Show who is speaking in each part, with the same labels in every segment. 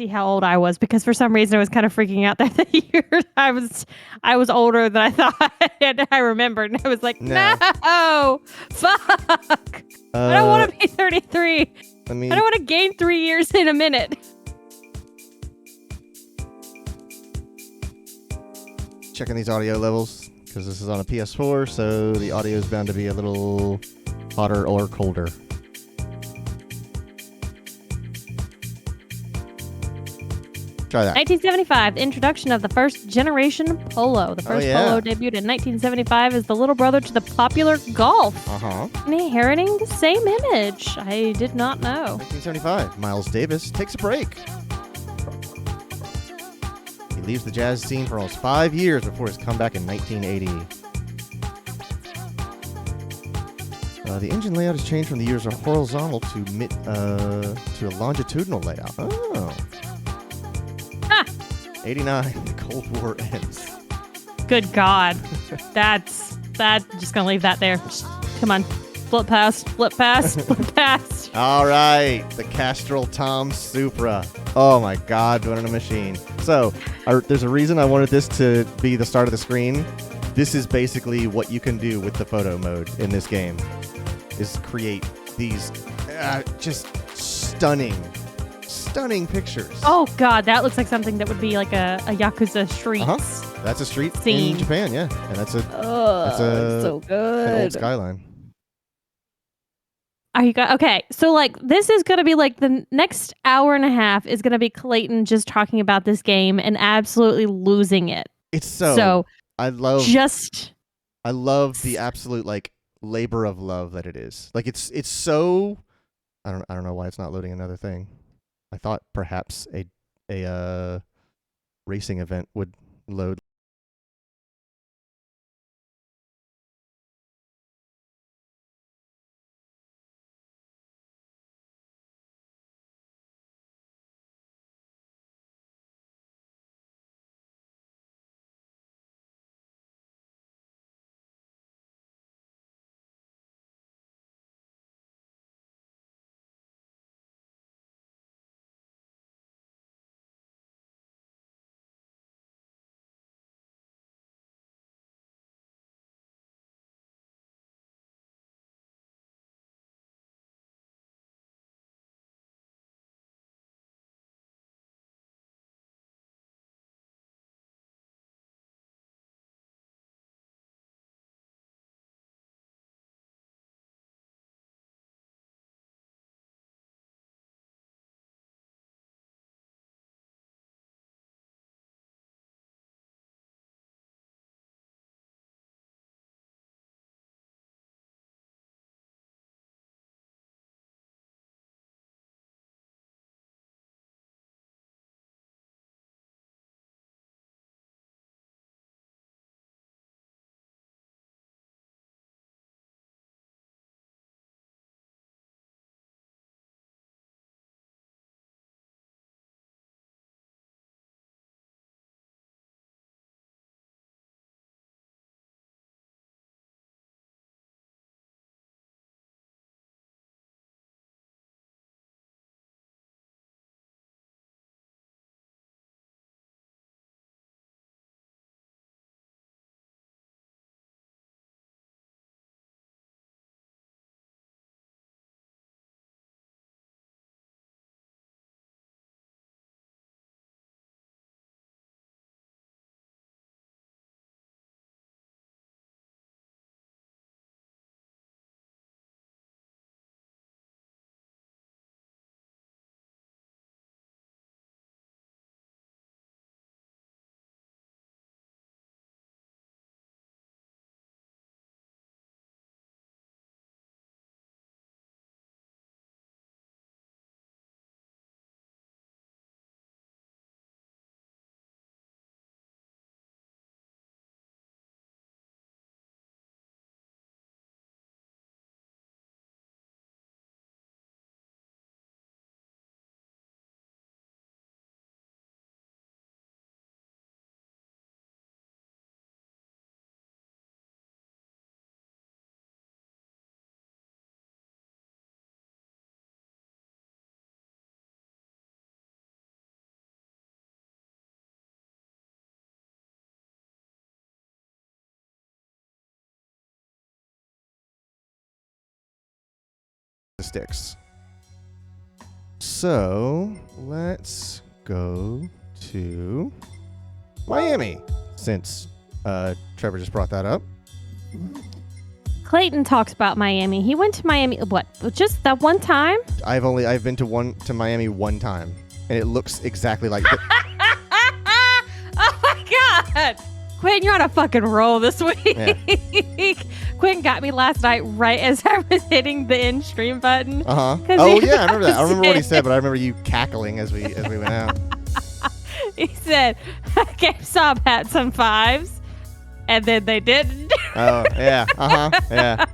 Speaker 1: see how old I was because for some reason I was kind of freaking out that the year I was older than I thought, and I remembered, and I was like,
Speaker 2: No.
Speaker 1: no, fuck, I don't want to be 33. I don't want to gain 3 years in a minute.
Speaker 2: Checking these audio levels because this is on a PS4, so the audio is bound to be a little hotter or colder. Try that.
Speaker 1: 1975, the introduction of the first generation Polo. The first Polo debuted in 1975 as the little brother to the popular Golf. Inheriting the same image. I did not know.
Speaker 2: 1975, Miles Davis takes a break. He leaves the jazz scene for almost 5 years before his comeback in 1980. The engine layout has changed from the years of horizontal to a longitudinal layout. Oh. 89, the Cold War ends.
Speaker 1: Good God. Just gonna leave that there. Come on. Flip past.
Speaker 2: All right. The Castrol Tom Supra. Oh my God, what a machine. So, there's a reason I wanted this to be the start of the screen. This is basically what you can do with the photo mode in this game, is create these just stunning pictures.
Speaker 1: Oh God, that looks like something that would be like a Yakuza street.
Speaker 2: That's a street
Speaker 1: scene
Speaker 2: in Japan, yeah. And that's a
Speaker 1: so good.
Speaker 2: an old skyline.
Speaker 1: Are you okay? So like this is gonna be like the next hour and a half is gonna be Clayton just talking about this game and absolutely losing it.
Speaker 2: It's so I love the absolute like labor of love that it is. Like it's so I don't know why it's not loading another thing. I thought perhaps a racing event would load. the sticks. So let's go to Miami, since Trevor just brought that up.
Speaker 1: Clayton talks about Miami. He went to Miami, what, just that one time?
Speaker 2: I've been to Miami one time, and it looks exactly like
Speaker 1: Oh my God! Quentin, you're on a fucking roll this week.
Speaker 2: Yeah.
Speaker 1: Quentin got me last night right as I was hitting the end stream button.
Speaker 2: Oh yeah, I remember that. I remember what he said, but I remember you cackling as we went out.
Speaker 1: He said, GameStop had some 5s, and then they didn't.
Speaker 2: Oh yeah, yeah.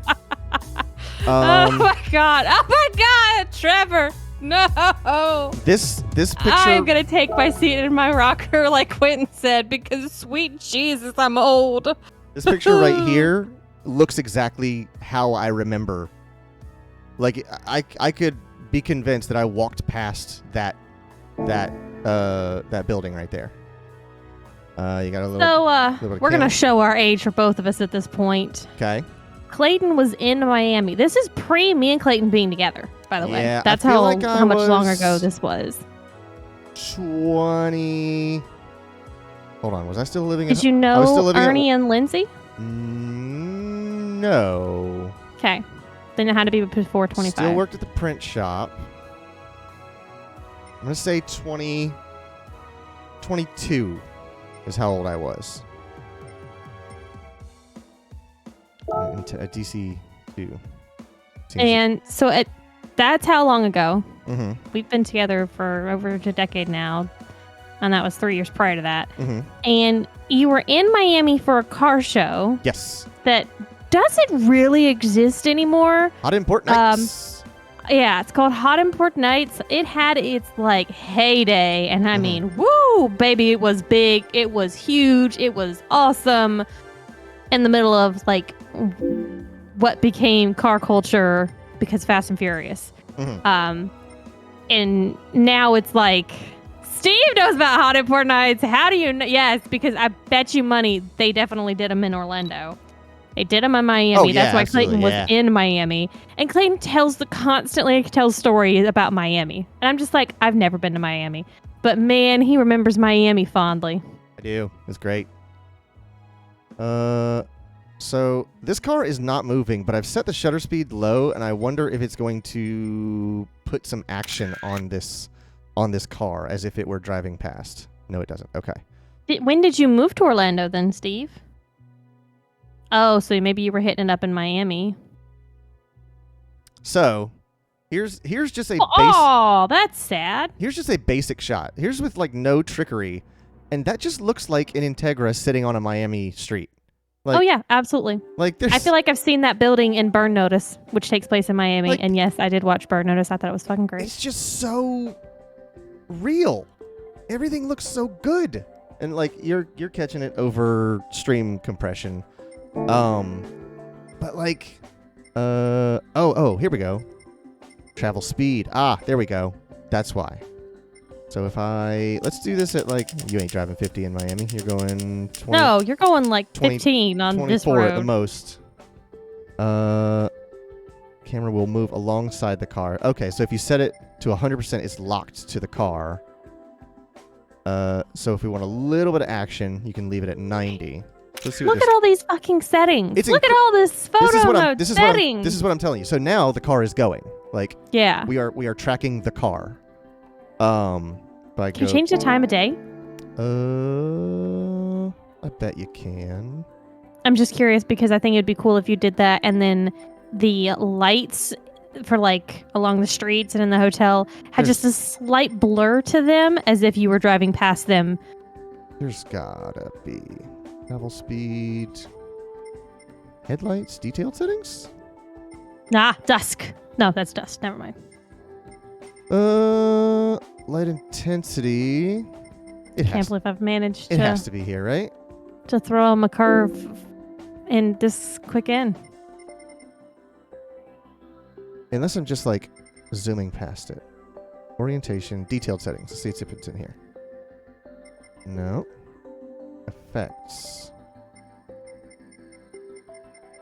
Speaker 1: Oh my God, Trevor. No.
Speaker 2: This picture.
Speaker 1: I'm going to take my seat in my rocker like Quentin said, because sweet Jesus, I'm old.
Speaker 2: This picture right here looks exactly how I remember. Like, I could be convinced that I walked past that building right there. You got a little.
Speaker 1: So, we're going to show our age for both of us at this point.
Speaker 2: Okay.
Speaker 1: Clayton was in Miami. This is pre me and Clayton being together, by the way.
Speaker 2: Yeah,
Speaker 1: that's
Speaker 2: I feel
Speaker 1: how
Speaker 2: like
Speaker 1: how much longer ago this was.
Speaker 2: 20. Hold on, was I still living?
Speaker 1: Did you know Ernie and Lindsay?
Speaker 2: No.
Speaker 1: Okay, then it had to be before 25.
Speaker 2: Still worked at the print shop. I'm gonna say 22 is how old I was. Into a DC 2.
Speaker 1: And so that's how long ago.
Speaker 2: Mm-hmm.
Speaker 1: We've been together for over a decade now, and that was 3 years prior to that.
Speaker 2: Mm-hmm.
Speaker 1: And you were in Miami for a car show.
Speaker 2: Yes.
Speaker 1: That doesn't really exist anymore.
Speaker 2: Hot Import Nights.
Speaker 1: Yeah, it's called Hot Import Nights. It had its like heyday, and I mean, woo, baby, it was big, it was huge, it was awesome. In the middle of like what became car culture because Fast and Furious.
Speaker 2: Mm-hmm.
Speaker 1: And now it's like, Steve knows about Hot Import Nights. How do you know? Yes, because I bet you money they definitely did them in Orlando. They did them in Miami.
Speaker 2: Oh, yeah,
Speaker 1: that's why Clayton was in Miami. And Clayton constantly tells stories about Miami. And I'm just like, I've never been to Miami. But man, he remembers Miami fondly.
Speaker 2: I do. It's great. So this car is not moving, but I've set the shutter speed low, and I wonder if it's going to put some action on this car as if it were driving past. No, it doesn't. Okay.
Speaker 1: When did you move to Orlando then, Steve? Oh, so maybe you were hitting it up in Miami.
Speaker 2: So here's just a
Speaker 1: Oh, that's sad.
Speaker 2: Here's just a basic shot. Here's with like no trickery, and that just looks like an Integra sitting on a Miami street. Like,
Speaker 1: oh yeah, absolutely.
Speaker 2: Like
Speaker 1: I feel like I've seen that building in Burn Notice, which takes place in Miami. Like, and yes, I did watch Burn Notice. I thought it was fucking great.
Speaker 2: It's just so real. Everything looks so good. And like you're catching it over stream compression. But like oh, here we go. Travel speed. Ah, there we go. That's why. So if let's do this at like, you ain't driving 50 in Miami. You're going 20.
Speaker 1: No, you're going like 15 on this road.
Speaker 2: 24 at the most. Camera will move alongside the car. Okay, so if you set it to 100%, it's locked to the car. So if we want a little bit of action, you can leave it at 90. Let's see
Speaker 1: Look at all these fucking settings. Look at all this photo mode settings.
Speaker 2: This is what I'm telling you. So now the car is going. Like,
Speaker 1: yeah,
Speaker 2: we are tracking the car.
Speaker 1: Can you change the time of day?
Speaker 2: I bet you can.
Speaker 1: I'm just curious because I think it'd be cool if you did that, and then the lights for like along the streets and in the hotel had just a slight blur to them, as if you were driving past them.
Speaker 2: There's gotta be travel speed, headlights, detailed settings.
Speaker 1: Nah, dusk. No, that's dusk. Never mind.
Speaker 2: Light intensity.
Speaker 1: Can't believe I've managed
Speaker 2: It has to be here, right?
Speaker 1: To throw him a curve in this quick in.
Speaker 2: Unless I'm just like zooming past it. Orientation, detailed settings. Let's see if it's in here. No. Effects.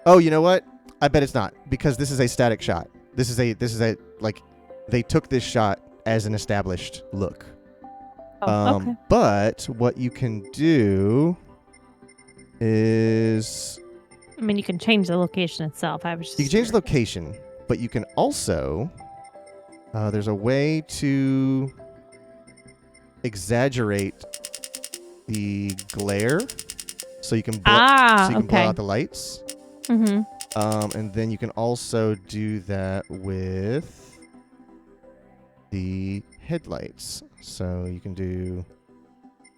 Speaker 2: Oh, you know what? I bet it's not, because this is a static shot. This is a like they took this shot as an established look.
Speaker 1: Oh, okay.
Speaker 2: But what you can do is
Speaker 1: I mean, you can change the location itself. I was just
Speaker 2: you can change the location, but you can also there's a way to exaggerate the glare, so you can blow out the lights.
Speaker 1: Mm-hmm.
Speaker 2: And then you can also do that with the headlights. So you can do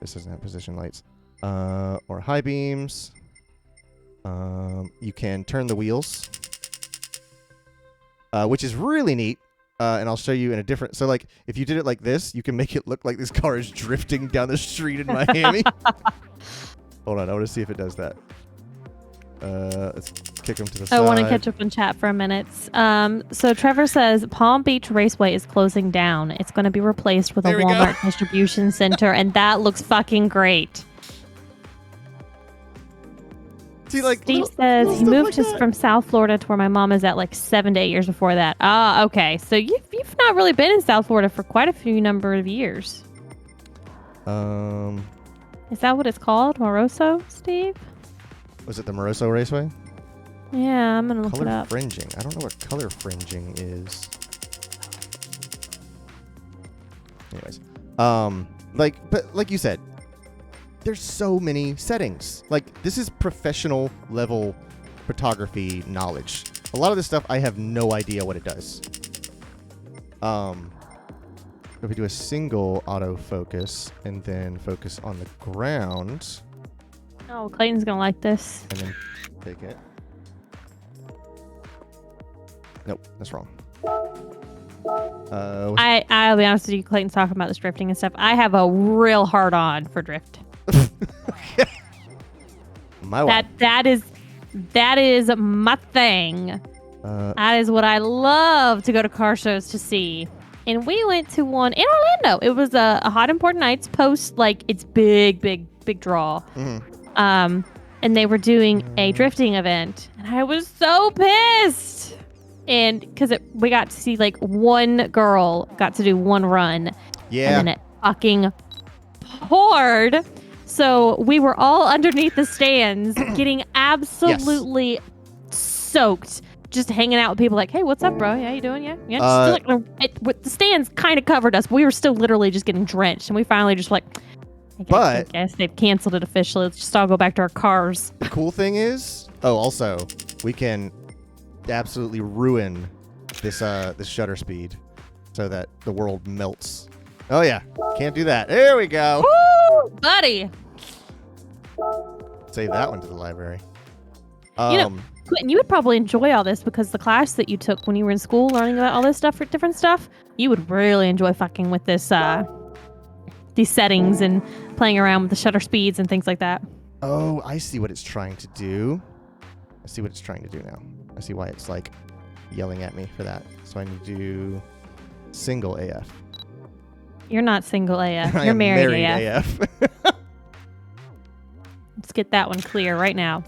Speaker 2: this doesn't have position lights or high beams. You can turn the wheels, which is really neat. And I'll show you in a different. So, like, if you did it like this, you can make it look like this car is drifting down the street in Miami. Hold on, I want to see if it does that. Let's kick him to the side.
Speaker 1: I want to catch up in chat for a minute. So Trevor says Palm Beach Raceway is closing down. It's going to be replaced with a Walmart distribution center, and that looks fucking great.
Speaker 2: See, like,
Speaker 1: Steve says he moved from South Florida to where my mom is at like 7 to 8 years before that. Ah, okay. So you've not really been in South Florida for quite a few number of years. Is that what it's called? Moroso, Steve?
Speaker 2: Was it the Moroso Raceway?
Speaker 1: Yeah, I'm gonna look it
Speaker 2: color
Speaker 1: up.
Speaker 2: Fringing. I don't know what color fringing is. Anyways, but like you said, there's so many settings. Like, this is professional level photography knowledge. A lot of this stuff I have no idea what it does. If we do a single autofocus and then focus on the ground.
Speaker 1: Oh, Clayton's gonna like this.
Speaker 2: And then take it. Nope, that's wrong.
Speaker 1: I'll be honest with you, Clayton's talking about this drifting and stuff. I have a real hard on for drift. That is my thing. That is what I love to go to car shows to see. And we went to one in Orlando. It was a Hot Important Nights post, like, it's big draw.
Speaker 2: Mm-hmm.
Speaker 1: And they were doing a drifting event, and I was so pissed. And because we got to see, like, one girl got to do one run.
Speaker 2: Yeah.
Speaker 1: And then it fucking poured. So we were all underneath the stands getting absolutely soaked. Just hanging out with people like, hey, what's up, bro? How you doing? Yeah. The stands kind of covered us, but we were still literally just getting drenched. And we finally just like, I guess they've canceled it officially. Let's just all go back to our cars.
Speaker 2: The cool thing is, also, we can absolutely ruin this shutter speed so that the world melts. Oh, yeah. Can't do that. There we go.
Speaker 1: Woo, buddy.
Speaker 2: Save that one to the library.
Speaker 1: Quentin, you would probably enjoy all this because the class that you took when you were in school learning about all this stuff, different stuff, you would really enjoy fucking with this, these settings and playing around with the shutter speeds and things like that.
Speaker 2: Oh, I see what it's trying to do. I see what it's trying to do now. I see why it's like yelling at me for that. So I need to do single AF.
Speaker 1: You're not single AF. You're married AF. Let's get that one clear right now.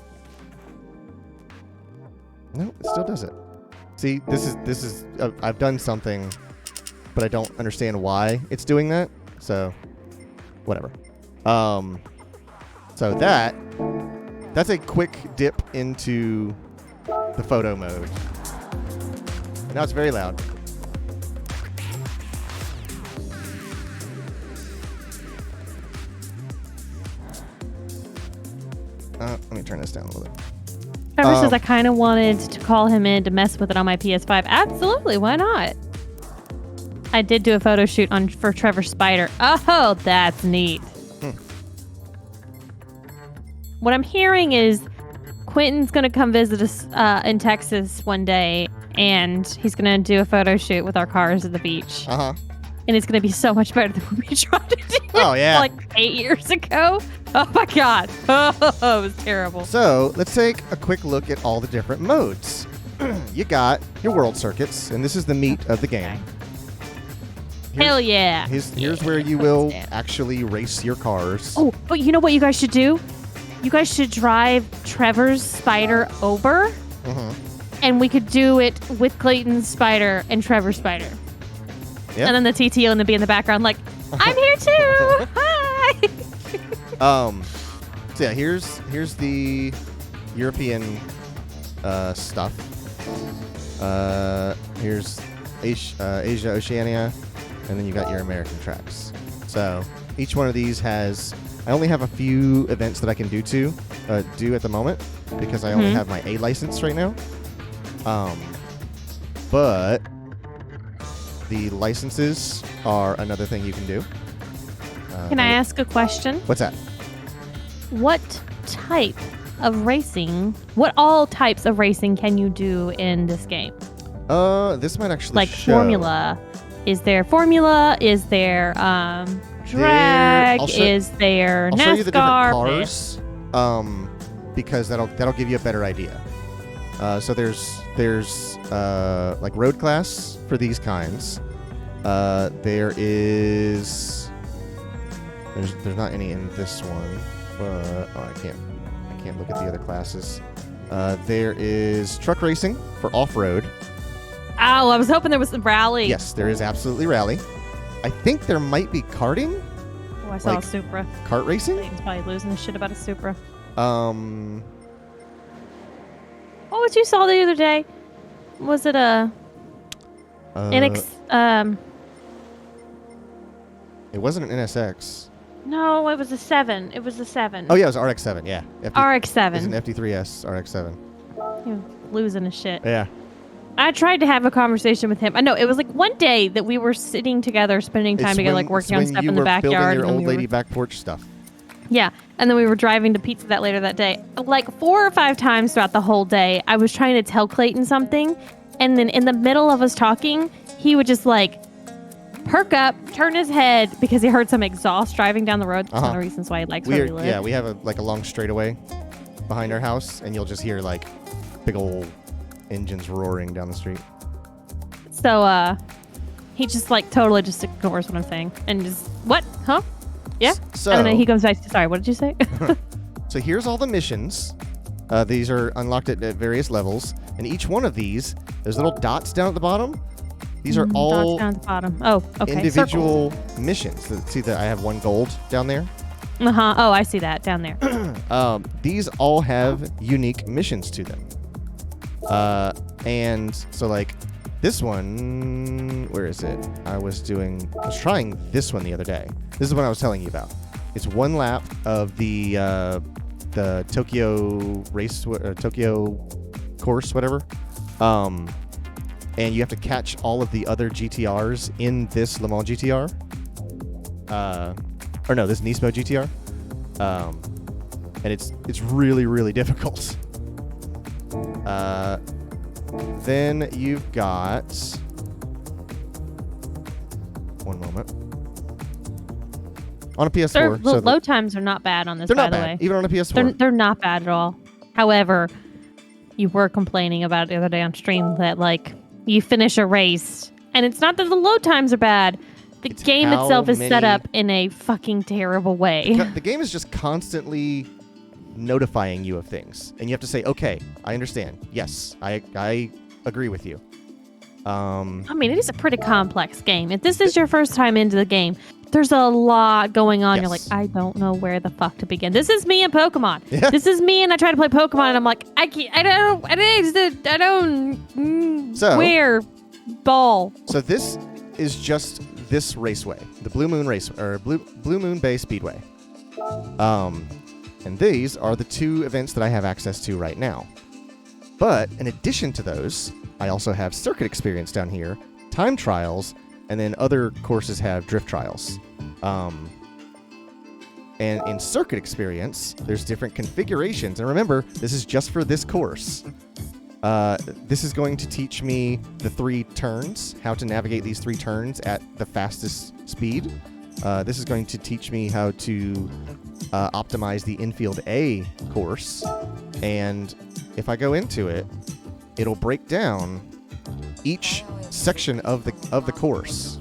Speaker 2: No, it still does it. See, this is I've done something, but I don't understand why it's doing that. So, whatever. So that's a quick dip into the photo mode. Now it's very loud. Let me turn this down a little bit.
Speaker 1: Trevor says I kind of wanted to call him in to mess with it on my PS5. Absolutely, why not? I did do a photo shoot for Trevor's Spider. Oh, that's neat. What I'm hearing is Quentin's going to come visit us in Texas one day, and he's going to do a photo shoot with our cars at the beach.
Speaker 2: Uh-huh.
Speaker 1: And it's going to be so much better than what we tried to do like 8 years ago. Oh, my God. Oh, it was terrible.
Speaker 2: So let's take a quick look at all the different modes. You got your world circuits, and this is the meat of the game.
Speaker 1: Hell yeah.
Speaker 2: Here's where you will actually race your cars.
Speaker 1: Oh, but you know what you guys should do? You guys should drive Trevor's Spider over and we could do it with Clayton's spider and Trevor's spider.
Speaker 2: Yep.
Speaker 1: And then the TTO and the B in the background, like, I'm here too. Hi.
Speaker 2: So yeah, here's the European stuff. Here's Asia, Oceania, and then you got your American tracks. So each one of these has. I only have a few events that I can do at the moment because I only have my A license right now. But the licenses are another thing you can do.
Speaker 1: Can I ask a question?
Speaker 2: What's that?
Speaker 1: What all types of racing can you do in this game?
Speaker 2: This might actually
Speaker 1: like
Speaker 2: show.
Speaker 1: Formula. Is there Formula? Is there drag? Is there NASCAR?
Speaker 2: I'll show you the different cars, because that'll give you a better idea. So there's like road class for these kinds. There's not any in this one, but I can't look at the other classes. There is truck racing for off-road.
Speaker 1: Oh, I was hoping there was some rally.
Speaker 2: Yes, there is absolutely rally. I think there might be karting.
Speaker 1: Oh, I saw
Speaker 2: like
Speaker 1: a Supra.
Speaker 2: Kart racing?
Speaker 1: Clayton's probably losing his shit about a Supra.
Speaker 2: What
Speaker 1: was you saw the other day? Was it a
Speaker 2: It wasn't an NSX.
Speaker 1: No, it was a 7. It was a 7.
Speaker 2: Oh yeah, it was RX-7. Yeah,
Speaker 1: RX-7.
Speaker 2: It's an FD3S RX-7.
Speaker 1: He was losing his shit.
Speaker 2: Yeah.
Speaker 1: I tried to have a conversation with him. I know it was like one day that we were sitting together, spending time together, like working on stuff in the backyard.
Speaker 2: Building your
Speaker 1: and
Speaker 2: old lady back porch stuff.
Speaker 1: Yeah, and then we were driving to pizza later that day. Like 4 or 5 times throughout the whole day, I was trying to tell Clayton something, and then in the middle of us talking, he would just like perk up, turn his head because he heard some exhaust driving down the road. That's one of the reasons why he likes where we live.
Speaker 2: Yeah, we have a long straightaway behind our house, and you'll just hear like big old engines roaring down the street.
Speaker 1: So he just like totally just ignores what I'm saying and just what? Huh? Yeah.
Speaker 2: So,
Speaker 1: and then he comes back. Sorry, what did you say?
Speaker 2: So here's all the missions. These are unlocked at various levels, and each one of these, there's little dots down at the bottom. These are all
Speaker 1: dots down at the bottom. Oh, okay.
Speaker 2: Individual missions. See that I have 1 gold down there.
Speaker 1: Oh, I see that down there.
Speaker 2: These all have unique missions to them. And so like this one, where is it? I was trying this one the other day. This is what I was telling you about. It's 1 lap of the Tokyo race, Tokyo course, whatever. And you have to catch all of the other GTRs in this Le Mans GTR. Or no, this Nismo GTR. And it's really, really difficult. Then you've got... One moment. On a PS4.
Speaker 1: The load times are not bad on this, by the way.
Speaker 2: Even on a PS4.
Speaker 1: They're not bad at all. However, you were complaining about it the other day on stream that, like, you finish a race, and it's not that the load times are bad. The game itself is set up in a fucking terrible way.
Speaker 2: The game is just constantly notifying you of things, and you have to say, okay, I understand. Yes, I agree with you.
Speaker 1: I mean, it is a pretty complex game. If this is your first time into the game, there's a lot going on.
Speaker 2: Yes.
Speaker 1: You're like, I don't know where the fuck to begin. This is me in Pokemon.
Speaker 2: Yeah.
Speaker 1: This is me, and I try to play Pokemon, and I'm like, I don't. Where? Ball.
Speaker 2: So this is just this raceway, the Blue Moon Race or Blue Moon Bay Speedway. And these are the 2 events that I have access to right now. But in addition to those, I also have circuit experience down here, time trials, and then other courses have drift trials. And in circuit experience, there's different configurations. And remember, this is just for this course. This is going to teach me the 3 turns, how to navigate these 3 turns at the fastest speed. This is going to teach me how to optimize the infield A course. And if I go into it, it'll break down each section of the course.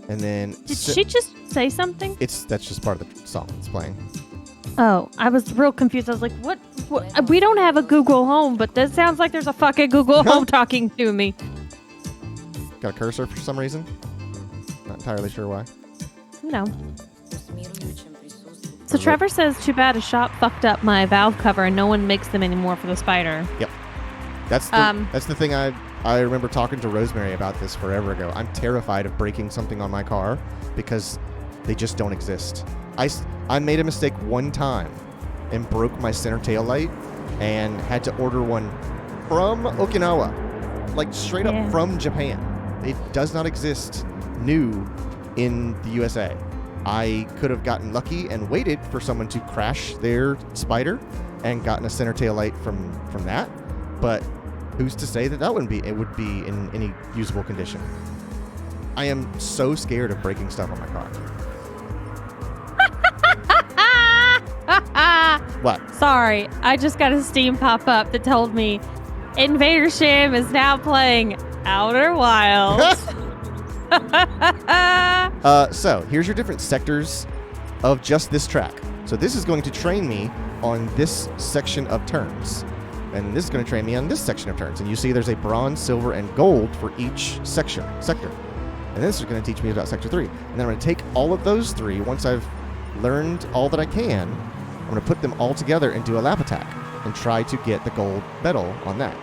Speaker 2: And then
Speaker 1: did she just say something?
Speaker 2: That's just part of the song that's playing.
Speaker 1: Oh, I was real confused. I was like, what We don't have a Google Home, but this sounds like there's a fucking Google Home talking to me.
Speaker 2: Got a cursor for some reason. Not entirely sure why.
Speaker 1: No. So Trevor says, too bad a shop fucked up my valve cover and no one makes them anymore for the Spider.
Speaker 2: Yep. That's the thing I remember talking to Rosemary about this forever ago. I'm terrified of breaking something on my car because they just don't exist. I made a mistake one time and broke my center tail light and had to order one from Okinawa. Like straight up from Japan. It does not exist new in the USA. I could have gotten lucky and waited for someone to crash their Spider and gotten a center tail light from that. But who's to say that wouldn't be? It would be in any usable condition. I am so scared of breaking stuff on my car. What?
Speaker 1: Sorry, I just got a Steam pop-up that told me Invader Shim is now playing Outer Wilds.
Speaker 2: So here's your different sectors of just this track. So this is going to train me on this section of turns. And this is going to train me on this section of turns. And you see there's a bronze, silver, and gold for each sector. And this is going to teach me about sector 3. And then I'm going to take all of those 3, once I've learned all that I can, I'm going to put them all together and do a lap attack and try to get the gold medal on that.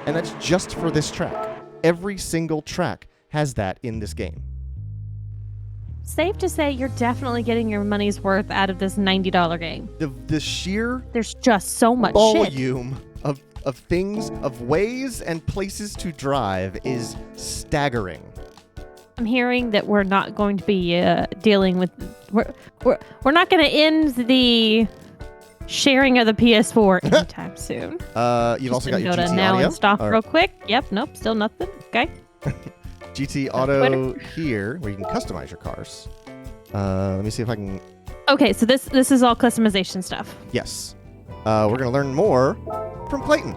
Speaker 2: And that's just for this track. Every single track has that in this game.
Speaker 1: Safe to say you're definitely getting your money's worth out of this $90 game.
Speaker 2: The sheer
Speaker 1: There's just so much
Speaker 2: volume of things, of ways and places to drive is staggering.
Speaker 1: I'm hearing that we're not going to be dealing with... We're not going to end the sharing of the PS4 anytime soon.
Speaker 2: You've also got your
Speaker 1: go
Speaker 2: GT
Speaker 1: to now
Speaker 2: Audio.
Speaker 1: in stock real quick. Yep, nope, still nothing. Okay.
Speaker 2: GT Auto here, where you can customize your cars. Let me see if I can...
Speaker 1: Okay, so this is all customization stuff.
Speaker 2: Yes. We're going to learn more from Clayton.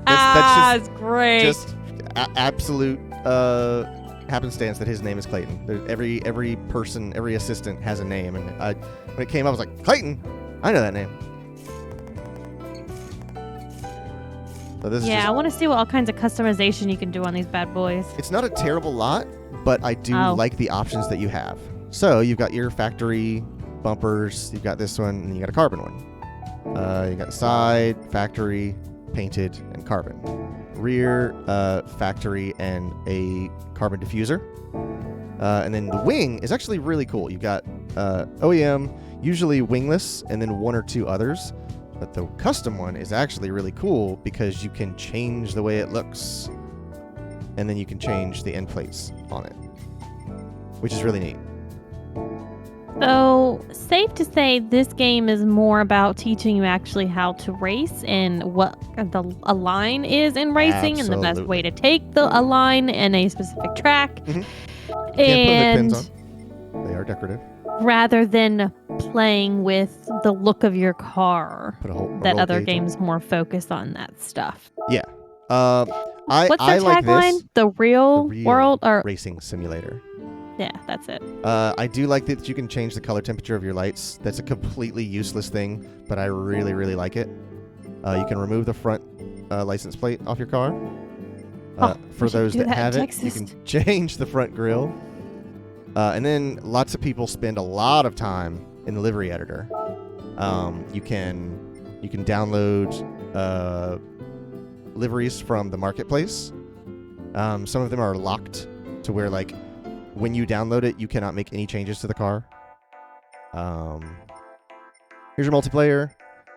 Speaker 1: That's great.
Speaker 2: Just absolute happenstance that his name is Clayton. Every person, every assistant has a name. And when it came up, I was like, Clayton? I know that name. So this is
Speaker 1: I want to see what all kinds of customization you can do on these bad boys.
Speaker 2: It's not a terrible lot, but I do like the options that you have. So you've got your factory bumpers, you've got this one, and you got a carbon one. You got side, factory, painted, and carbon. Rear, factory, and a carbon diffuser. And then the wing is actually really cool. You've got OEM, usually wingless, and then 1 or 2 others. But the custom one is actually really cool because you can change the way it looks. And then you can change the end plates on it, which is really neat.
Speaker 1: So, safe to say this game is more about teaching you actually how to race and what a line is in racing and the best way to take a line in a specific track.
Speaker 2: Mm-hmm.
Speaker 1: And
Speaker 2: can't put hood pins on. They are decorative.
Speaker 1: Rather than playing with the look of your car, that other games more focus on that stuff.
Speaker 2: Yeah.
Speaker 1: What's their
Speaker 2: like
Speaker 1: tagline?
Speaker 2: this.
Speaker 1: The real world or
Speaker 2: racing simulator.
Speaker 1: Yeah, that's it.
Speaker 2: I do like that you can change the color temperature of your lights. That's a completely useless thing, but I really, really like it. You can remove the front license plate off your car. For those that have it, you can change the front grille. And then lots of people spend a lot of time in the livery editor. You can download liveries from the marketplace. Some of them are locked to where, like, when you download it, you cannot make any changes to the car. Here's your multiplayer.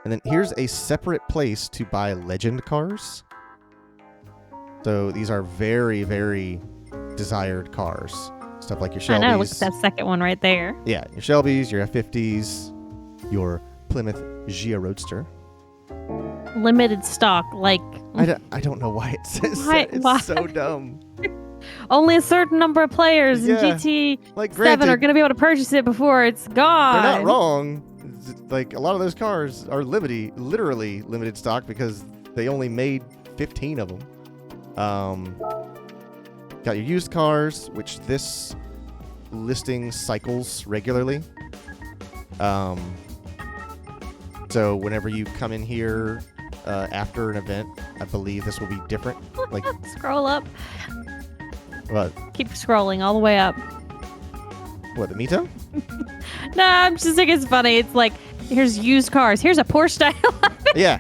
Speaker 2: And then here's a separate place to buy legend cars. So these are very, very desired cars. Stuff like your Shelbys.
Speaker 1: I know, look at that second one right there.
Speaker 2: Yeah, your Shelbys, your F50s, your Plymouth Gia Roadster.
Speaker 1: Limited stock, like...
Speaker 2: I don't know why it says that. It's so dumb.
Speaker 1: Only a certain number of players in GT
Speaker 2: like,
Speaker 1: 7 are going to be able to purchase it before it's gone.
Speaker 2: They're not wrong. Like, a lot of those cars are literally limited stock because they only made 15 of them. Got your used cars, which this listing cycles regularly. So whenever you come in here after an event, I believe this will be different. Like,
Speaker 1: Scroll up.
Speaker 2: what?
Speaker 1: Keep scrolling all the way up.
Speaker 2: What, the Mito?
Speaker 1: No, I'm just thinking it's funny. It's like, here's used cars. Here's a Porsche style.
Speaker 2: Yeah.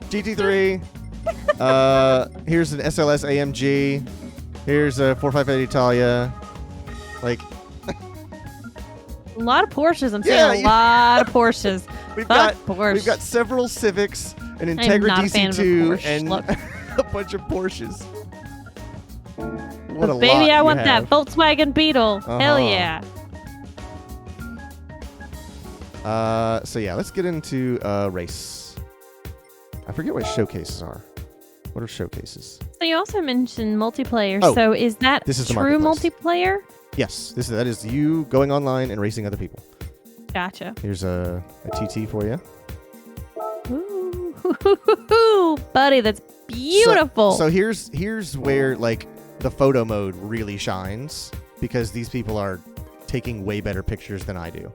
Speaker 2: GT3. Here's an SLS AMG. Here's a 458 Italia. Like,
Speaker 1: A lot of Porsches. I'm
Speaker 2: Yeah,
Speaker 1: saying a lot of Porsches.
Speaker 2: we've
Speaker 1: Fuck
Speaker 2: got
Speaker 1: Porsche.
Speaker 2: we've got several Civics, an
Speaker 1: I'm
Speaker 2: Integra
Speaker 1: not a fan of a
Speaker 2: DC2,
Speaker 1: Porsche.
Speaker 2: and
Speaker 1: Look.
Speaker 2: a bunch of Porsches. What
Speaker 1: But
Speaker 2: a lot
Speaker 1: baby, I
Speaker 2: you
Speaker 1: want
Speaker 2: have.
Speaker 1: that Volkswagen Beetle. Hell
Speaker 2: Uh-huh.
Speaker 1: yeah.
Speaker 2: So yeah, let's get into race. I forget what showcases are. What are showcases?
Speaker 1: So you also mentioned multiplayer.
Speaker 2: Oh,
Speaker 1: So is that
Speaker 2: this is the
Speaker 1: true
Speaker 2: marketplace.
Speaker 1: multiplayer?
Speaker 2: Yes, that is you going online and racing other people.
Speaker 1: Gotcha.
Speaker 2: Here's a TT for you.
Speaker 1: Ooh, buddy, that's beautiful.
Speaker 2: So here's where like the photo mode really shines because these people are taking way better pictures than I do.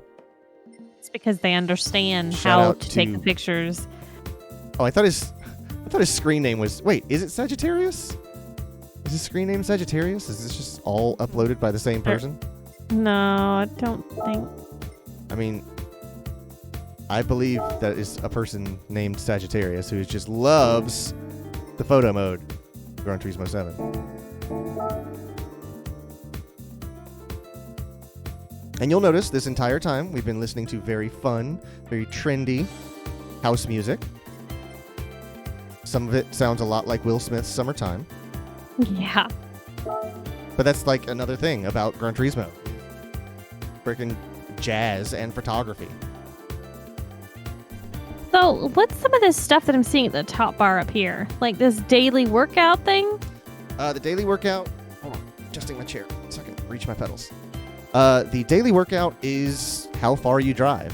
Speaker 1: It's because they understand
Speaker 2: Shout
Speaker 1: how
Speaker 2: out
Speaker 1: to take
Speaker 2: to-
Speaker 1: the pictures.
Speaker 2: Oh, I thought his screen name was. Wait, is it Sagittarius? Is his screen name Sagittarius? Is this just all uploaded by the same person?
Speaker 1: No, I don't think.
Speaker 2: I mean, I believe that is a person named Sagittarius who just loves the photo mode, Gran Turismo 7. And you'll notice this entire time we've been listening to very fun, very trendy house music. Some of it sounds a lot like Will Smith's Summertime.
Speaker 1: Yeah.
Speaker 2: But that's like another thing about Gran Turismo. Freaking jazz and photography.
Speaker 1: So what's some of this stuff that I'm seeing at the top bar up here? Like this daily workout thing?
Speaker 2: The daily workout. Hold on, adjusting my chair so I can reach my pedals. The daily workout is how far you drive.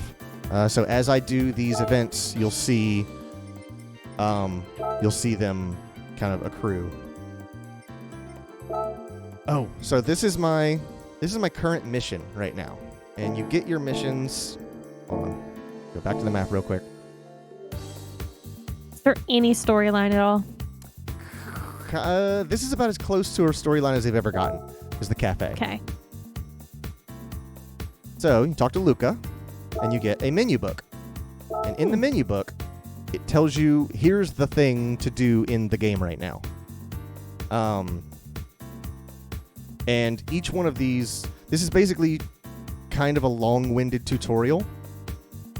Speaker 2: So as I do these events, you'll see them kind of accrue. Oh, so this is my current mission right now, and you get your missions. Hold on, go back to the map real quick.
Speaker 1: Is there any storyline at all?
Speaker 2: This is about as close to a storyline as they've ever gotten. Is the cafe.
Speaker 1: Okay.
Speaker 2: So you talk to Luca, and you get a menu book. And in the menu book, it tells you here's the thing to do in the game right now. And each one of these, this is basically kind of a long-winded tutorial.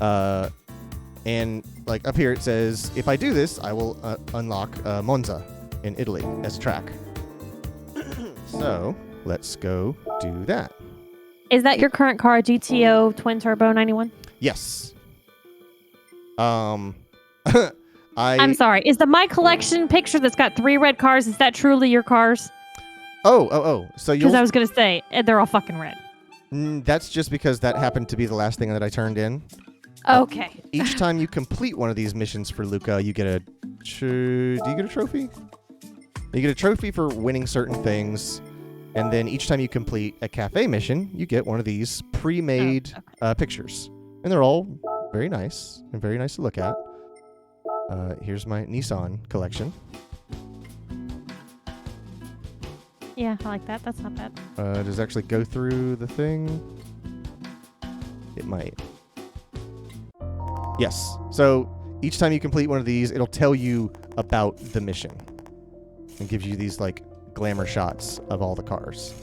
Speaker 2: And like up here it says, if I do this, I will unlock Monza in Italy as a track. So let's go do that.
Speaker 1: Is that your current car, GTO Twin Turbo 91?
Speaker 2: Yes.
Speaker 1: I'm sorry. Is the My Collection picture that's got 3 red cars, is that truly your cars?
Speaker 2: Oh. So
Speaker 1: Because I was going to say, they're all fucking red.
Speaker 2: That's just because that happened to be the last thing that I turned in.
Speaker 1: Okay.
Speaker 2: Each time you complete one of these missions for Luca, you get a... do you get a trophy? You get a trophy for winning certain things. And then each time you complete a cafe mission, you get one of these pre-made pictures. And they're all very nice and very nice to look at. Here's my Nissan collection.
Speaker 1: Yeah, I like that. That's not bad.
Speaker 2: Does it actually go through the thing? It might. Yes. So each time you complete one of these, it'll tell you about the mission. And gives you these like glamour shots of all the cars.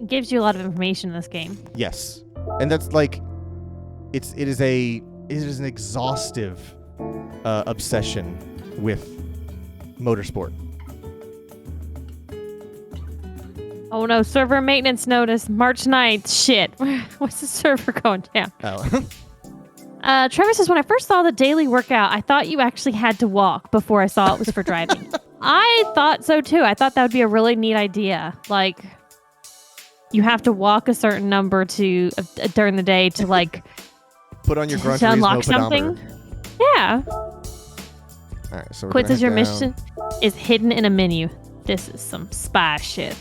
Speaker 1: It gives you a lot of information in this game.
Speaker 2: Yes. And that's like it is an exhaustive obsession with motorsport.
Speaker 1: Oh no, server maintenance notice, March 9th. Shit. What's the server going down?
Speaker 2: Oh.
Speaker 1: Trevor says, when I first saw the daily workout, I thought you actually had to walk before I saw it was for driving. I thought so too. I thought that would be a really neat idea. Like, you have to walk a certain number to during the day to like
Speaker 2: Put on your Gran
Speaker 1: to unlock
Speaker 2: Turismo
Speaker 1: something.
Speaker 2: pedometer.
Speaker 1: Yeah.
Speaker 2: All right, so we're
Speaker 1: Quit
Speaker 2: gonna
Speaker 1: says your
Speaker 2: head down.
Speaker 1: mission is hidden in a menu. This is some spy shit.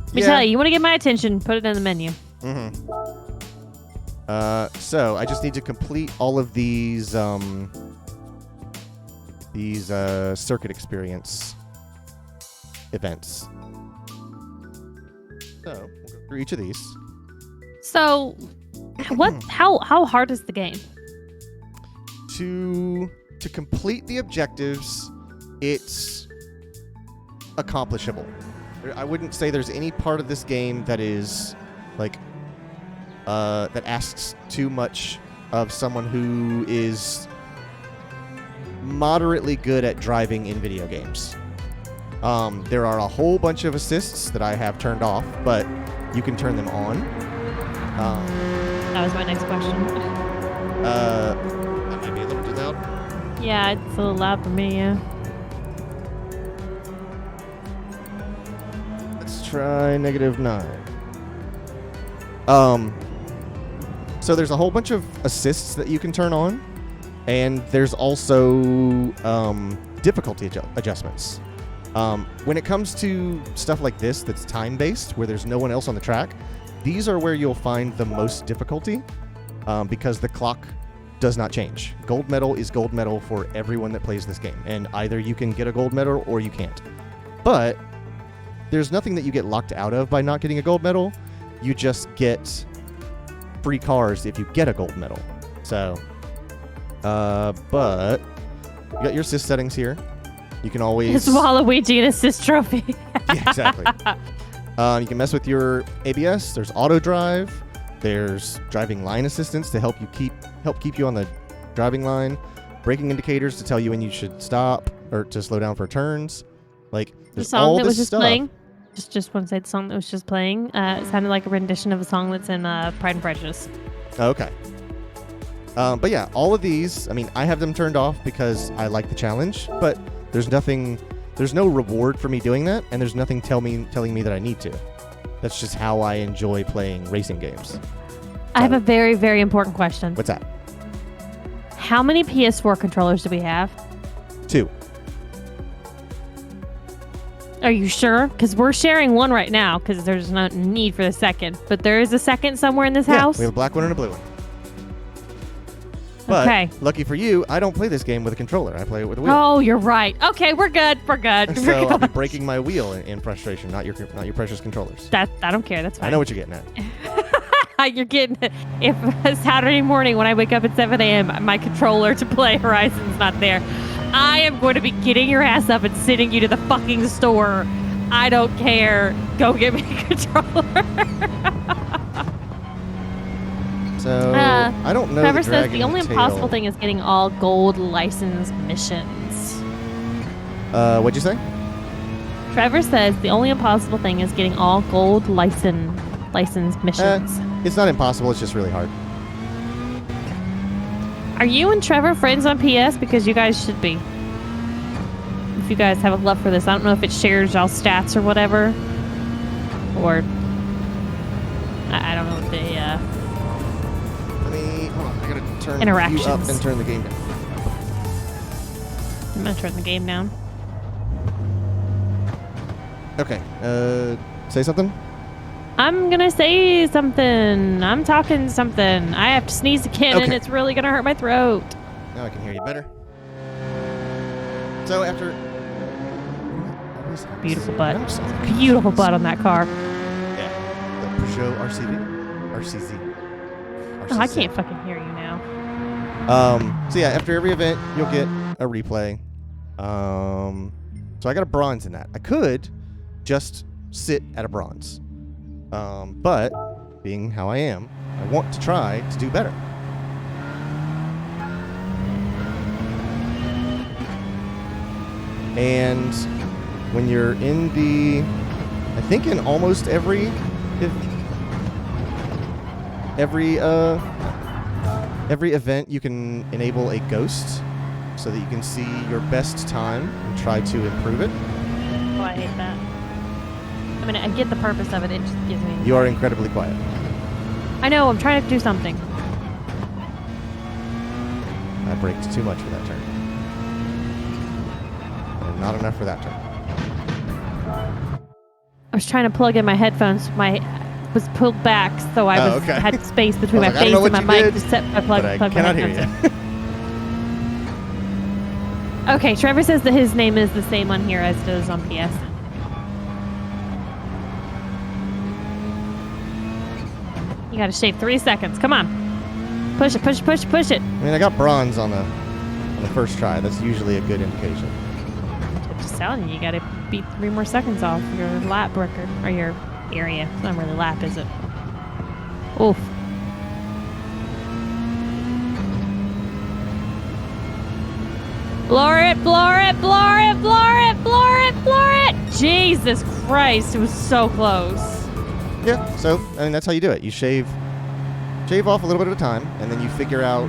Speaker 1: Let me
Speaker 2: Yeah.
Speaker 1: tell you, you want to get my attention, put it in the menu.
Speaker 2: Mm-hmm. So I just need to complete all of these circuit experience events. So we'll go through each of these.
Speaker 1: So, how hard is the game?
Speaker 2: To complete the objectives, it's accomplishable. I wouldn't say there's any part of this game that is like that asks too much of someone who is moderately good at driving in video games. There are a whole bunch of assists that I have turned off, but you can turn them on.
Speaker 1: That was my next question.
Speaker 2: That might be a little too loud.
Speaker 1: Yeah, it's a little loud for me, yeah.
Speaker 2: Let's try -9. So there's a whole bunch of assists that you can turn on, and there's also difficulty adjustments. When it comes to stuff like this that's time-based, where there's no one else on the track, these are where you'll find the most difficulty because the clock does not change. Gold medal is gold medal for everyone that plays this game, and either you can get a gold medal or you can't. But there's nothing that you get locked out of by not getting a gold medal. You just get free cars if you get a gold medal. So, but you got your assist settings here. You can always...
Speaker 1: It's Waluigi an assist trophy.
Speaker 2: Yeah, exactly. You can mess with your ABS. There's auto drive. There's driving line assistance to help keep you on the driving line. Braking indicators to tell you when you should stop or to slow down for turns. Like, there's all this stuff.
Speaker 1: Playing. Just want to say the song that was just playing. It sounded like a rendition of a song that's in Pride and Prejudice.
Speaker 2: Okay. But yeah, all of these, I mean, I have them turned off because I like the challenge, but there's no reward for me doing that, and there's nothing telling me that I need to. That's just how I enjoy playing racing games.
Speaker 1: I have a very, very important question.
Speaker 2: What's that?
Speaker 1: How many PS4 controllers do we have?
Speaker 2: 2.
Speaker 1: Are you sure? Because we're sharing one right now because there's no need for the second. But there is a second somewhere in this house?
Speaker 2: We have a black one and a blue one. But
Speaker 1: okay.
Speaker 2: Lucky for you, I don't play this game with a controller. I play it with a wheel.
Speaker 1: Oh, you're right. Okay, we're good. We're good.
Speaker 2: So I'll be breaking my wheel in frustration, not your precious controllers.
Speaker 1: I don't care. That's fine.
Speaker 2: I know what you're getting at.
Speaker 1: You're getting it. If Saturday morning when I wake up at 7 a.m., my controller to play Horizon's not there, I am going to be getting your ass up and sending you to the fucking store. I don't care. Go get me a controller.
Speaker 2: So, I don't know.
Speaker 1: Trevor says the only impossible thing is getting all gold license missions.
Speaker 2: What'd you say?
Speaker 1: Trevor says the only impossible thing is getting all gold license missions.
Speaker 2: It's not impossible, it's just really hard.
Speaker 1: Are you and Trevor friends on PS? Because you guys should be. If you guys have a love for this. I don't know if it shares y'all's stats or whatever. Or... I don't know what the...
Speaker 2: Hold on, I gotta turn
Speaker 1: interactions.
Speaker 2: you up and turn the game down.
Speaker 1: I'm gonna turn the game down.
Speaker 2: Okay, say something?
Speaker 1: I'm gonna say something. I'm talking something. I have to sneeze again,
Speaker 2: okay.
Speaker 1: And it's really gonna hurt my throat.
Speaker 2: Now I can hear you better. So after...
Speaker 1: Beautiful butt. Beautiful butt on that car.
Speaker 2: Yeah, the Peugeot RCZ.
Speaker 1: Oh, I can't fucking hear you now.
Speaker 2: So yeah, after every event, you'll get a replay. So I got a bronze in that. I could just sit at a bronze. But being how I am, I want to try to do better. And when you're in the, I think in almost every event, you can enable a ghost so that you can see your best time and try to improve it.
Speaker 1: Oh, I hate that. I mean, I get the purpose of it. It just gives me...
Speaker 2: You are incredibly quiet.
Speaker 1: I know. I'm trying to do something.
Speaker 2: I braked too much for that turn. And not enough for that turn.
Speaker 1: I was trying to plug in my headphones. My was pulled back, so I had space between my face and my mic to set my plug.
Speaker 2: But I cannot hear you.
Speaker 1: Okay, Trevor says that his name is the same on here as it is on PS. You gotta shave 3 seconds. Come on. Push it, push it, push it, push it.
Speaker 2: I mean, I got bronze on the first try. That's usually a good indication.
Speaker 1: I'm just telling you, you gotta beat 3 more seconds off your lap record, or your area. It's not really lap, is it? Oof. Floor it, floor it, floor it, floor it, floor it, floor it! Jesus Christ, it was so close.
Speaker 2: Yeah, so, I mean, that's how you do it. You shave off a little bit at a time, and then you figure out,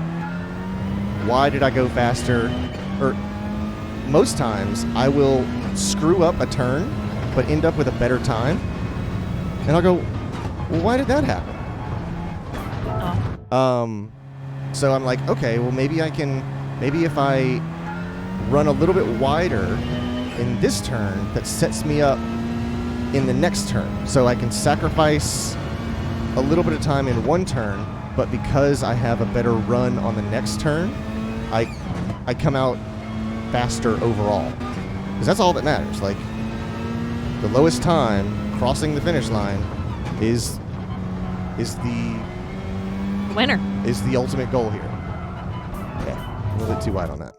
Speaker 2: why did I go faster? Or most times, I will screw up a turn, but end up with a better time. And I'll go, well, why did that happen?
Speaker 1: Oh.
Speaker 2: So I'm like, okay, well, maybe if I run a little bit wider in this turn, that sets me up in the next turn. So I can sacrifice a little bit of time in one turn, but because I have a better run on the next turn, I come out faster overall. Because that's all that matters. Like, the lowest time crossing the finish line is the
Speaker 1: winner.
Speaker 2: Is the ultimate goal here. Yeah, a little bit too wide on that.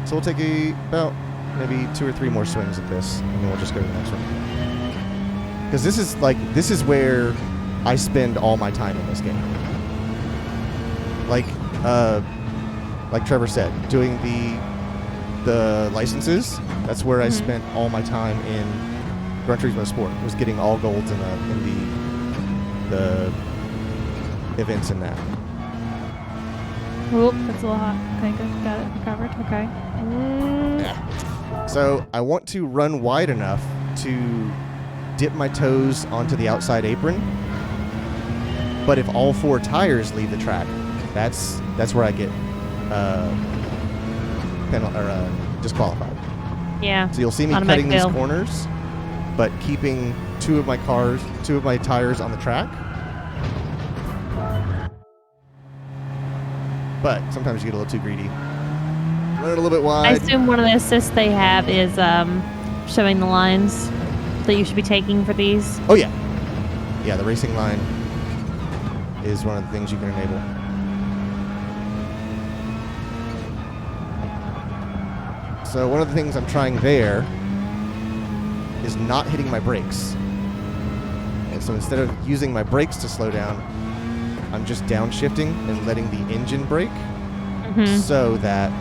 Speaker 2: So we'll take about maybe 2 or 3 more swings at this, and then we'll just go to the next one. Because this is where I spend all my time in this game. Like Trevor said, doing the licenses. That's where I spent all my time in Gran Turismo Sport. Was getting all golds in the events in that.
Speaker 1: Oop, that's a little hot. Okay, good. Got it. Recovered. Okay.
Speaker 2: Yeah. So I want to run wide enough to dip my toes onto the outside apron. But if all 4 tires leave the track, that's where I get disqualified.
Speaker 1: Yeah.
Speaker 2: So you'll see me cutting these corners, but keeping 2 of my tires on the track. But sometimes you get a little too greedy. Run it a little bit wide.
Speaker 1: I assume one of the assists they have is showing the lines that you should be taking for these.
Speaker 2: Oh, yeah. Yeah, the racing line is one of the things you can enable. So one of the things I'm trying there is not hitting my brakes. And so instead of using my brakes to slow down, I'm just downshifting and letting the engine brake, so that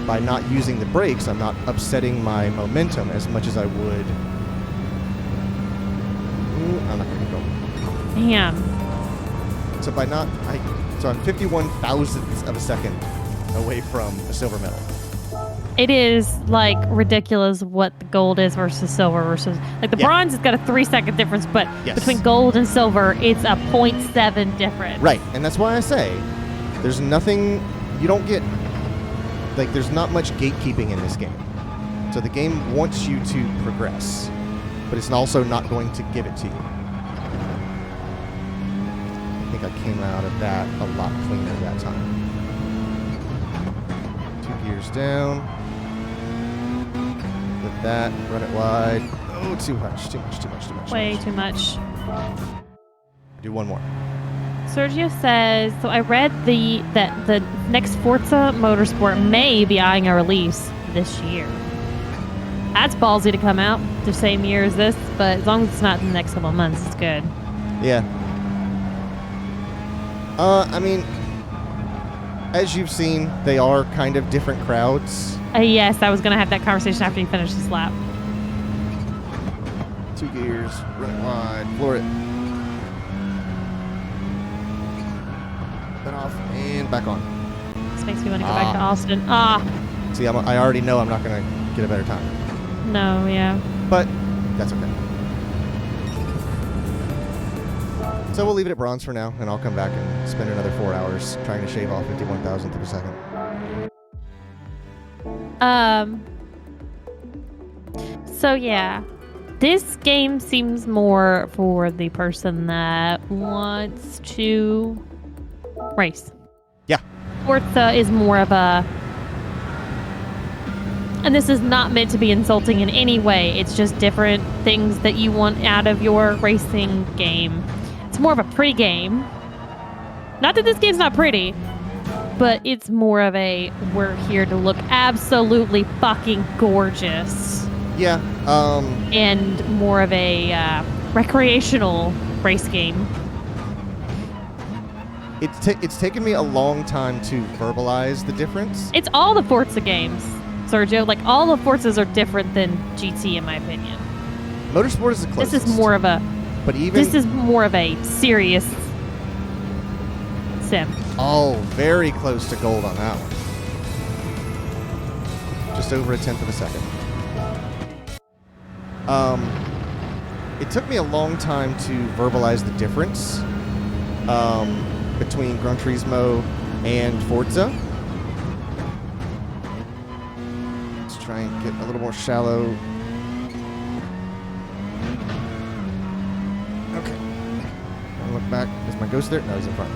Speaker 2: by not using the brakes, I'm not upsetting my momentum as much as I would. I'm not going to go.
Speaker 1: Damn.
Speaker 2: So I'm 51 thousandths of a second away from a silver medal.
Speaker 1: It is like ridiculous what the gold is versus silver versus like the bronze has got a 3-second difference, but between gold and silver, it's a 0.7 difference.
Speaker 2: Right, and that's why I say there's nothing you don't get. Like, there's not much gatekeeping in this game. So the game wants you to progress, but it's also not going to give it to you. I think I came out of that a lot cleaner that time. 2 gears down. With that, run it wide. Oh, too much.
Speaker 1: Way too much.
Speaker 2: Do one more.
Speaker 1: Sergio says, so I read that the next Forza Motorsport may be eyeing a release this year. That's ballsy to come out the same year as this, but as long as it's not in the next couple of months, it's good.
Speaker 2: Yeah. I mean, as you've seen, they are kind of different crowds.
Speaker 1: Yes, I was going to have that conversation after you finish this lap.
Speaker 2: 2 gears, run it wide, floor it. Then off and back on.
Speaker 1: This makes me want to go back to Austin.
Speaker 2: See, I already know I'm not going to get a better time.
Speaker 1: No, yeah.
Speaker 2: But that's okay. So we'll leave it at bronze for now, and I'll come back and spend another 4 hours trying to shave off 51 thousandth of a second.
Speaker 1: So yeah, This game seems more for the person that wants to race.
Speaker 2: Yeah.
Speaker 1: Forza is more of a... And this is not meant to be insulting in any way. It's just different things that you want out of your racing game. It's more of a pretty game. Not that this game's not pretty, but it's more of a, we're here to look absolutely fucking gorgeous.
Speaker 2: Yeah.
Speaker 1: And more of a recreational race game.
Speaker 2: It's taken me a long time to verbalize the difference.
Speaker 1: It's all the Forza games, Sergio. Like, all the Forzas are different than GT, in my opinion.
Speaker 2: Motorsport is the closest.
Speaker 1: This is more of a...
Speaker 2: But even...
Speaker 1: This is more of a serious sim.
Speaker 2: Oh, very close to gold on that one. Just over 1/10 of a second. It took me a long time to verbalize the difference between Gran Turismo and Forza. Let's try and get a little more shallow. Okay. I'll look back. Is my ghost there? No, he's in front.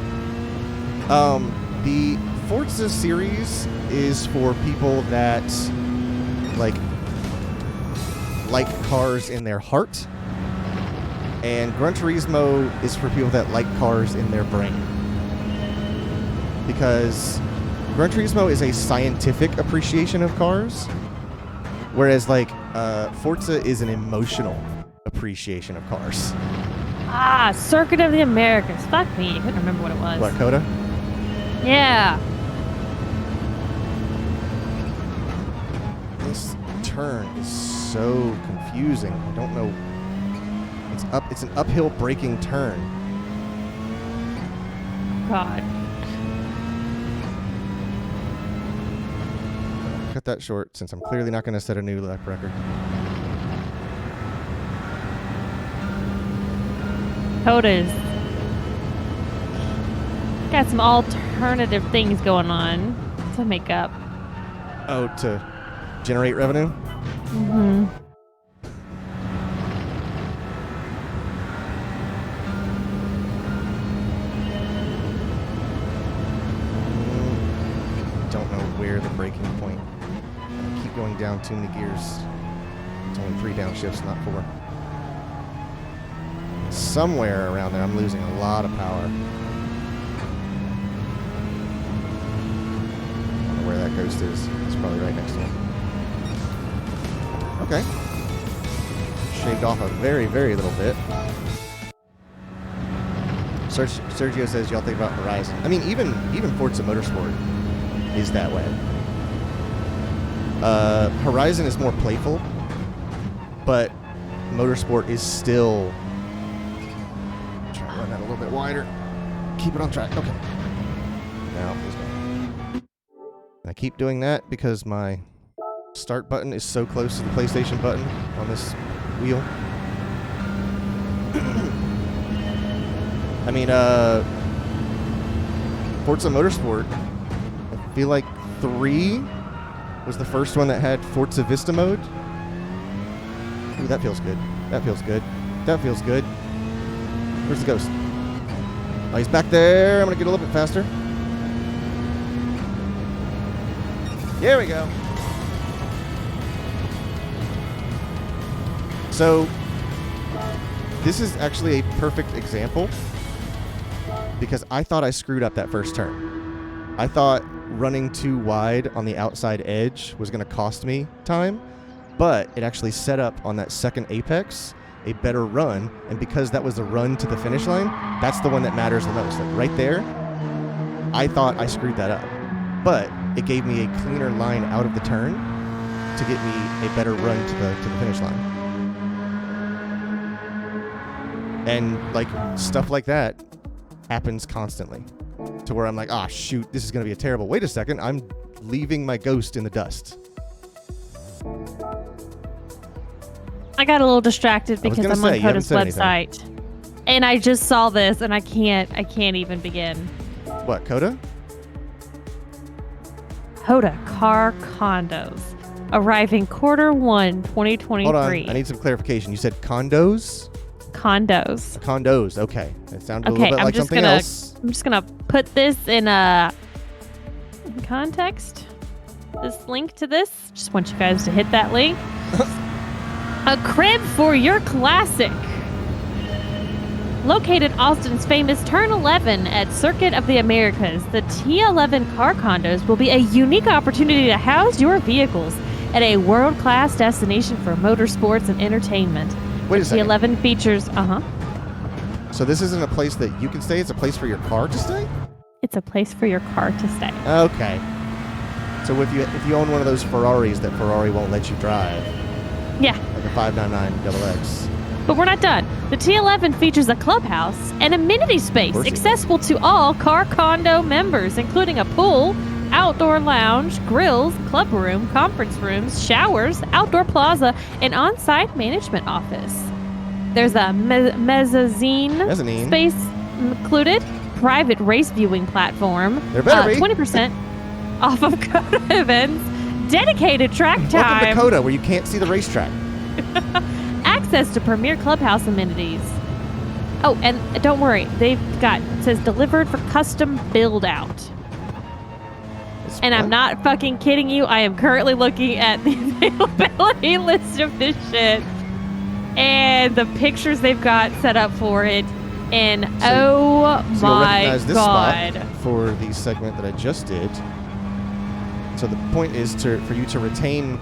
Speaker 2: The Forza series is for people that like cars in their heart, and Gran Turismo is for people that like cars in their brain. Because Gran Turismo is a scientific appreciation of cars, whereas like Forza is an emotional appreciation of cars.
Speaker 1: Ah, Circuit of the Americas. Fuck me, I couldn't remember what it was.
Speaker 2: What, Coda?
Speaker 1: Yeah.
Speaker 2: This turn is so confusing. I don't know. It's an uphill braking turn.
Speaker 1: God.
Speaker 2: Cut that short since I'm clearly not going to set a new lap record.
Speaker 1: Coda's got some alternative things going on to make up.
Speaker 2: Oh, to generate revenue?
Speaker 1: Mm-hmm.
Speaker 2: Don't know where the braking point. I keep going down too many gears. It's only 3 downshifts, not 4. Somewhere around there, I'm losing a lot of power. I don't know where that ghost is. It's probably right next to me. Okay. Shaved off a very, very little bit. Sergio says y'all think about Horizon. I mean, even Forza Motorsport is that way. Horizon is more playful, but Motorsport is still... Try to run that a little bit wider. Keep it on track. Okay. Now, he's gone. I keep doing that because my start button is so close to the PlayStation button on this wheel. I mean, Forza Motorsport, I feel like 3 was the first one that had Forza Vista mode. Ooh, that feels good. That feels good. That feels good. Where's the ghost? Oh, he's back there. I'm going to get a little bit faster. There we go. So, this is actually a perfect example because I thought I screwed up that first turn. I thought running too wide on the outside edge was going to cost me time, but it actually set up on that second apex a better run, and because that was the run to the finish line, that's the one that matters the most. Like right there, I thought I screwed that up, but it gave me a cleaner line out of the turn to get me a better run to the finish line. And like stuff like that happens constantly to where I'm like, ah, shoot, this is going to be a terrible. Wait a second, I'm leaving my ghost in the dust.
Speaker 1: I got a little distracted because I'm on Coda's website. And I just saw this and I can't even begin.
Speaker 2: What, Coda?
Speaker 1: Coda, car condos. arriving Q1 2023.
Speaker 2: Hold on, I need some clarification. You said condos?
Speaker 1: Condos.
Speaker 2: Condos, okay. It sounded a
Speaker 1: Okay,
Speaker 2: little bit like something else.
Speaker 1: I'm just gonna put this in context. This link to this. Just want you guys to hit that link. A crib for your classic. Located Austin's famous Turn 11 at Circuit of the Americas, the T11 car condos will be a unique opportunity to house your vehicles at a world-class destination for motorsports and entertainment.
Speaker 2: Wait a second.
Speaker 1: T11 features,
Speaker 2: So this isn't a place that you can stay, it's a place for your car to stay?
Speaker 1: It's a place for your car to stay.
Speaker 2: Okay. So if you own one of those Ferraris that Ferrari won't let you drive,
Speaker 1: Yeah.
Speaker 2: like a 599XX.
Speaker 1: But we're not done. The T11 features a clubhouse and amenity space accessible to all car condo members, including a pool, outdoor lounge, grills, club room, conference rooms, showers, outdoor plaza, and on-site management office. There's a mezzanine space included, private race viewing platform,
Speaker 2: There better be.
Speaker 1: 20% off of COTA events, dedicated track time.
Speaker 2: Welcome to COTA, where you can't see the racetrack.
Speaker 1: Access to premier clubhouse amenities. Oh, and don't worry, they've got, it says delivered for custom build out. And I'm not fucking kidding you. I am currently looking at the availability list of this shit and the pictures they've got set up for it. And
Speaker 2: so
Speaker 1: my
Speaker 2: you'll recognize this
Speaker 1: God.
Speaker 2: spot for the segment that I just did. So the point is for you to retain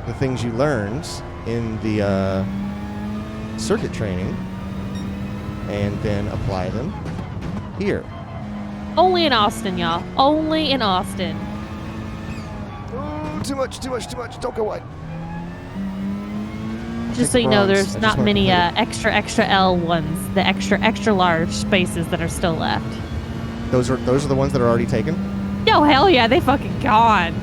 Speaker 2: the things you learned in the circuit training and then apply them here.
Speaker 1: Only in Austin, y'all. Only in Austin.
Speaker 2: Oh, too much. Don't go wide.
Speaker 1: Just so you know, there's not many extra L ones, the extra large spaces that are still left.
Speaker 2: Those are the ones that are already taken?
Speaker 1: Yo, hell yeah, they fucking gone.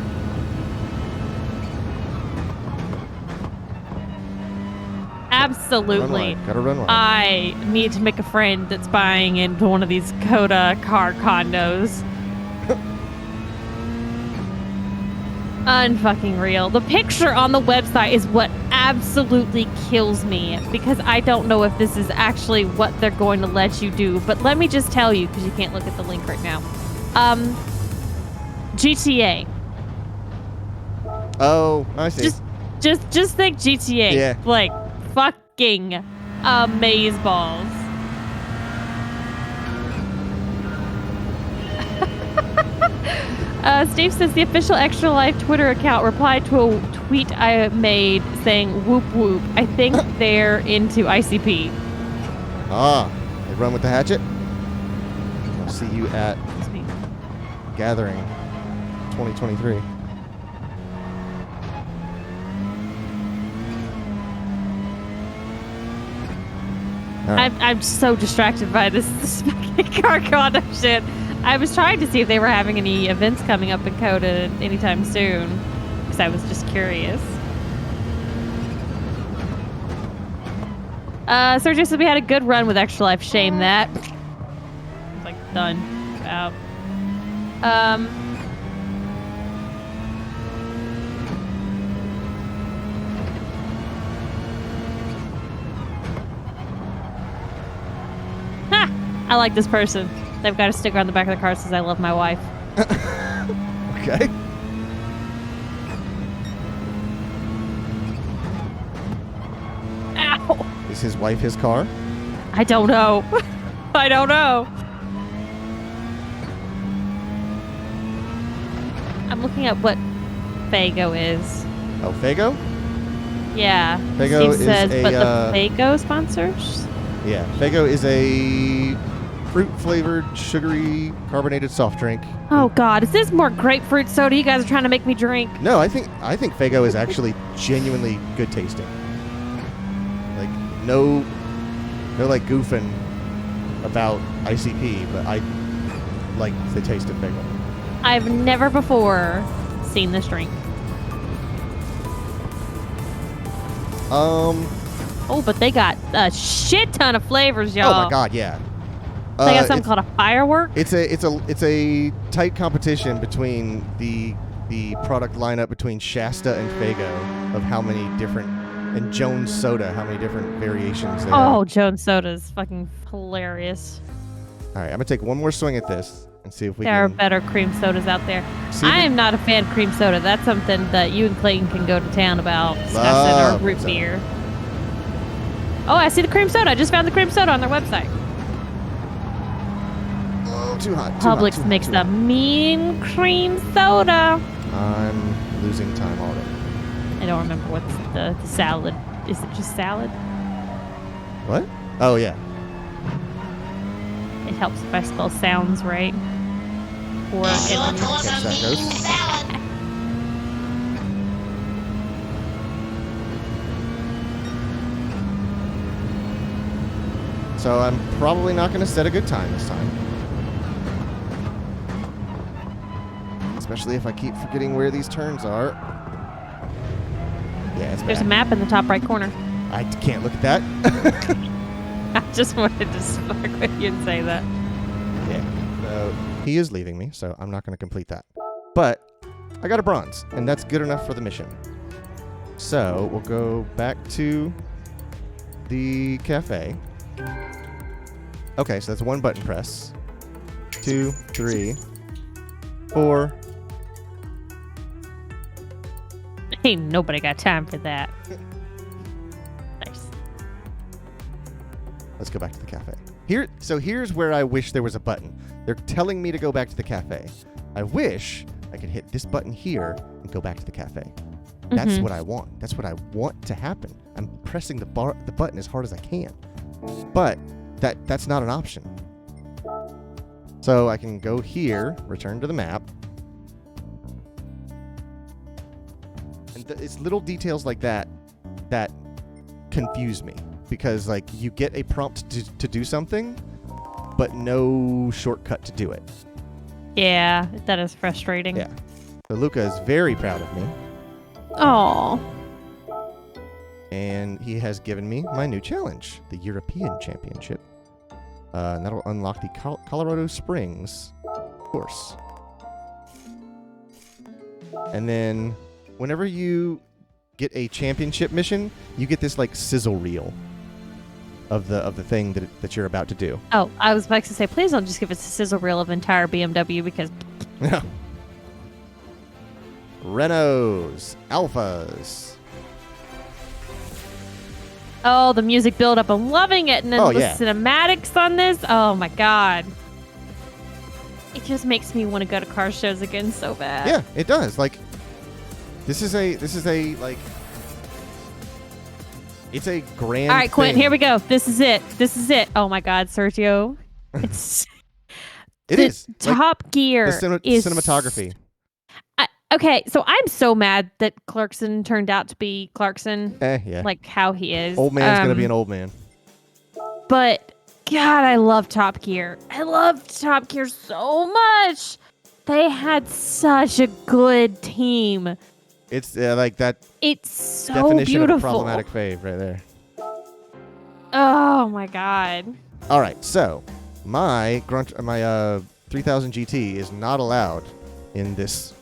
Speaker 1: Absolutely.
Speaker 2: Gotta run wide.
Speaker 1: I need to make a friend that's buying into one of these COTA car condos. Unfucking real. The picture on the website is what absolutely kills me because I don't know if this is actually what they're going to let you do. But let me just tell you, because you can't look at the link right now. GTA.
Speaker 2: Oh, I see.
Speaker 1: Just think GTA.
Speaker 2: Yeah.
Speaker 1: Like fucking amazeballs. Steve says the official Extra Life Twitter account replied to a tweet I made saying whoop whoop. I think they're into ICP.
Speaker 2: Ah, they run with the hatchet? I'll see you at Gathering 2023. Right.
Speaker 1: I'm so distracted by this fucking car condo shit. I was trying to see if they were having any events coming up in COTA anytime soon, because I was just curious. Sergio said we had a good run with Extra Life. Shame that. It's like done. Out. I like this person. They've got a sticker on the back of the car that says I love my wife.
Speaker 2: Okay.
Speaker 1: Ow!
Speaker 2: Is his wife his car?
Speaker 1: I don't know. I don't know. I'm looking at what Fago is.
Speaker 2: Oh, Fago?
Speaker 1: Yeah.
Speaker 2: Fago
Speaker 1: Steve says,
Speaker 2: is
Speaker 1: but
Speaker 2: a,
Speaker 1: the Fago sponsors?
Speaker 2: Yeah, Fago is a fruit-flavored, sugary, carbonated soft drink.
Speaker 1: Oh God, is this more grapefruit soda you guys are trying to make me drink?
Speaker 2: No, I think Fago is actually genuinely good tasting. Like no like goofing about ICP, but I like the taste of Fago.
Speaker 1: I've never before seen this drink. Oh, but they got a shit ton of flavors, y'all.
Speaker 2: Oh my God, yeah.
Speaker 1: They got something called a firework.
Speaker 2: It's a tight competition between the the product lineup between Shasta and Faygo of how many different, and Jones Soda, how many different variations they have.
Speaker 1: Oh, Jones Soda is fucking hilarious.
Speaker 2: All right, I'm gonna take one more swing at this and see if we
Speaker 1: There
Speaker 2: can.
Speaker 1: are better cream sodas out there.
Speaker 2: See
Speaker 1: I
Speaker 2: if
Speaker 1: am not a fan of cream soda. That's something that you and Clayton can go to town about discussing,
Speaker 2: Love
Speaker 1: or root
Speaker 2: soda.
Speaker 1: beer. Oh, I see the cream soda. I just found the cream soda on their website.
Speaker 2: Oh, too hot.
Speaker 1: Publix makes the mean cream soda.
Speaker 2: I'm losing time already.
Speaker 1: I don't remember what's the salad. Is it just salad?
Speaker 2: What? Oh yeah.
Speaker 1: It helps if I spell sounds right. Or
Speaker 2: Catch that ghost. So I'm probably not going to set a good time this time. Especially if I keep forgetting where these turns are. Yeah, it's
Speaker 1: There's a
Speaker 2: bad.
Speaker 1: map in the top right corner.
Speaker 2: I can't look at that.
Speaker 1: I just wanted to fuck with you and say that.
Speaker 2: Yeah. So he is leaving me, so I'm not going to complete that. But I got a bronze, and that's good enough for the mission. So we'll go back to the cafe. Okay, so that's one button press. 2, 3, 4.
Speaker 1: Ain't nobody got time for that. Nice.
Speaker 2: Let's go back to the cafe. Here's where I wish there was a button. They're telling me to go back to the cafe. I wish I could hit this button here and go back to the cafe. That's what I want. That's what I want to happen. I'm pressing the button as hard as I can. But that's not an option. So I can go here, return to the map. And it's little details like that that confuse me. Because, like, you get a prompt to do something, but no shortcut to do it.
Speaker 1: Yeah, that is frustrating.
Speaker 2: Yeah. So Luca is very proud of me.
Speaker 1: Oh.
Speaker 2: And he has given me my new challenge, the European Championship. And that'll unlock the Colorado Springs course. And then whenever you get a championship mission, you get this like sizzle reel of the thing that you're about to do.
Speaker 1: Oh, I was about to say, please don't just give us a sizzle reel of entire BMW because
Speaker 2: Renaults, Alphas.
Speaker 1: oh, the music build up, I'm loving it, and then the cinematics on this. Oh my god, it just makes me want to go to car shows again so bad.
Speaker 2: Yeah, it does. Like, this is a like, it's a grand.
Speaker 1: All right, Quentin,
Speaker 2: thing.
Speaker 1: here we go. This is it. This is it. Oh my god, Sergio, it's
Speaker 2: it is
Speaker 1: Top
Speaker 2: like,
Speaker 1: Gear.
Speaker 2: The
Speaker 1: is
Speaker 2: cinematography.
Speaker 1: Okay, so I'm so mad that Clarkson turned out to be Clarkson.
Speaker 2: Yeah.
Speaker 1: Like how he is.
Speaker 2: Old man's gonna be an old man.
Speaker 1: But God, I love Top Gear. I love Top Gear so much. They had such a good team.
Speaker 2: It's like that.
Speaker 1: It's so
Speaker 2: definition
Speaker 1: beautiful.
Speaker 2: of a problematic fave right there.
Speaker 1: Oh my god.
Speaker 2: All right, so my 3000 GT is not allowed in this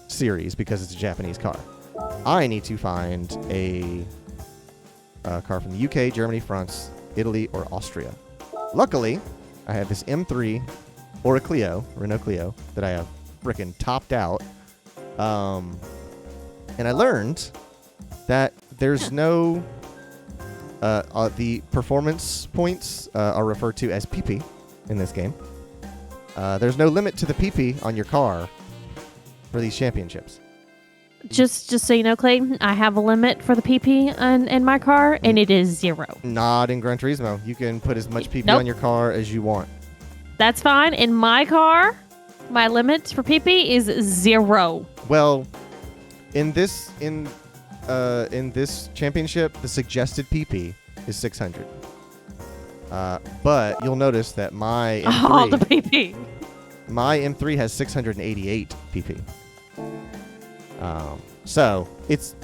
Speaker 2: series because it's a Japanese car. I need to find a car from the UK, Germany, France, Italy, or Austria. Luckily, I have this M3 or a Clio, Renault Clio, that I have frickin' topped out. And I learned that there's no... the performance points are referred to as PP in this game. There's no limit to the PP on your car for these championships.
Speaker 1: Just so you know, Clayton, I have a limit for the PP in my car, and it is 0.
Speaker 2: Not in Gran Turismo. You can put as much PP
Speaker 1: Nope.
Speaker 2: on your car as you want.
Speaker 1: That's fine. In my car, my limit for PP is 0.
Speaker 2: Well, in this championship, the suggested PP is 600. But you'll notice that my M3,
Speaker 1: All the PP.
Speaker 2: my M3 has 688 PP. So it's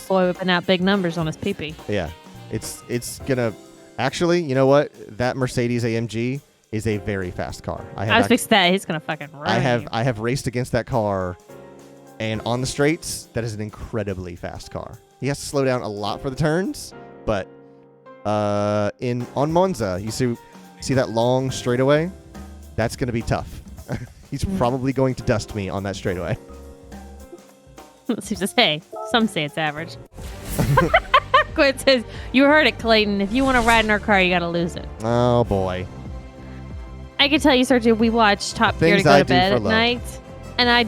Speaker 1: Boy, whipping out big numbers on his PP.
Speaker 2: yeah, it's gonna actually. You know what? That Mercedes AMG is a very fast car.
Speaker 1: I was fixing that. He's gonna fucking run.
Speaker 2: I have raced against that car And on the straights, that is an incredibly fast car. He has to slow down a lot for the turns, but on Monza, you see that long straightaway? That's going to be tough. He's probably going to dust me on that straightaway.
Speaker 1: He says, hey, some say it's average. Quinn says, you heard it, Clayton. If you want to ride in our car, you got to lose it.
Speaker 2: Oh, boy.
Speaker 1: I can tell you, Sergio, we watch Top Gear to go to bed at night. And I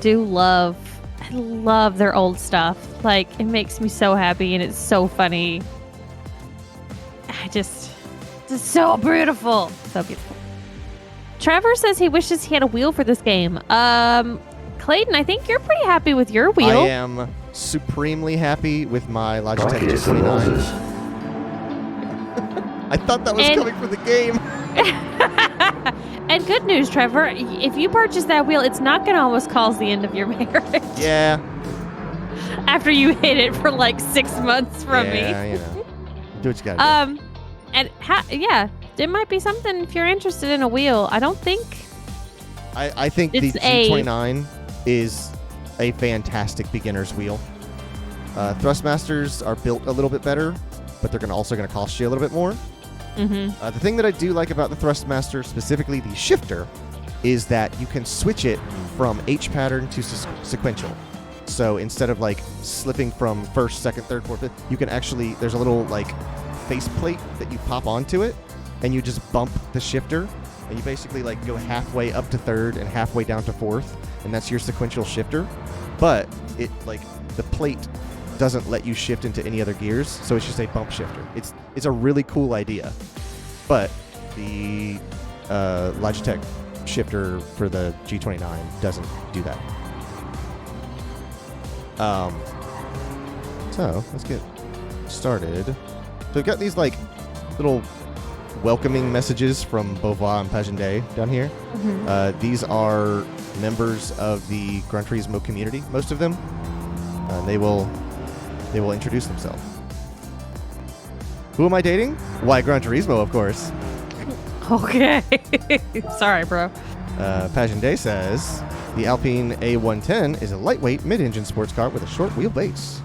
Speaker 1: love their old stuff. Like, it makes me so happy and it's so funny. It's so beautiful. So beautiful. Trevor says he wishes he had a wheel for this game. Clayton, I think you're pretty happy with your wheel.
Speaker 2: I am supremely happy with my Logitech G29. I thought that was coming from the game.
Speaker 1: And good news, Trevor, if you purchase that wheel, it's not going to almost cause the end of your marriage.
Speaker 2: Yeah.
Speaker 1: After you hit it for like 6 months from me.
Speaker 2: Yeah, you know. Do what you got to do.
Speaker 1: And it might be something if you're interested in a wheel. I don't think.
Speaker 2: I think the G29 is a fantastic beginner's wheel. Thrustmasters are built a little bit better, but they're also going to cost you a little bit more.
Speaker 1: Mm-hmm.
Speaker 2: The thing that I do like about the Thrustmaster, specifically the shifter, is that you can switch it from H pattern to sequential. So instead of like slipping from first, second, third, fourth, fifth, you can actually, there's a little like faceplate that you pop onto it, and you just bump the shifter, and you basically like go halfway up to third and halfway down to fourth, and that's your sequential shifter. But it like the plate doesn't let you shift into any other gears, so it's just a bump shifter. It's a really cool idea, but the Logitech shifter for the G29 doesn't do that. So let's get started. So we've got these like little welcoming messages from Beauvoir and Pagendé down here. Mm-hmm. These are members of the Gran Turismo community, most of them. They will introduce themselves. Who am I dating? Why, Gran Turismo, of course.
Speaker 1: Okay. Sorry, bro.
Speaker 2: Pagendé says, the Alpine A110 is a lightweight mid-engine sports car with a short wheelbase.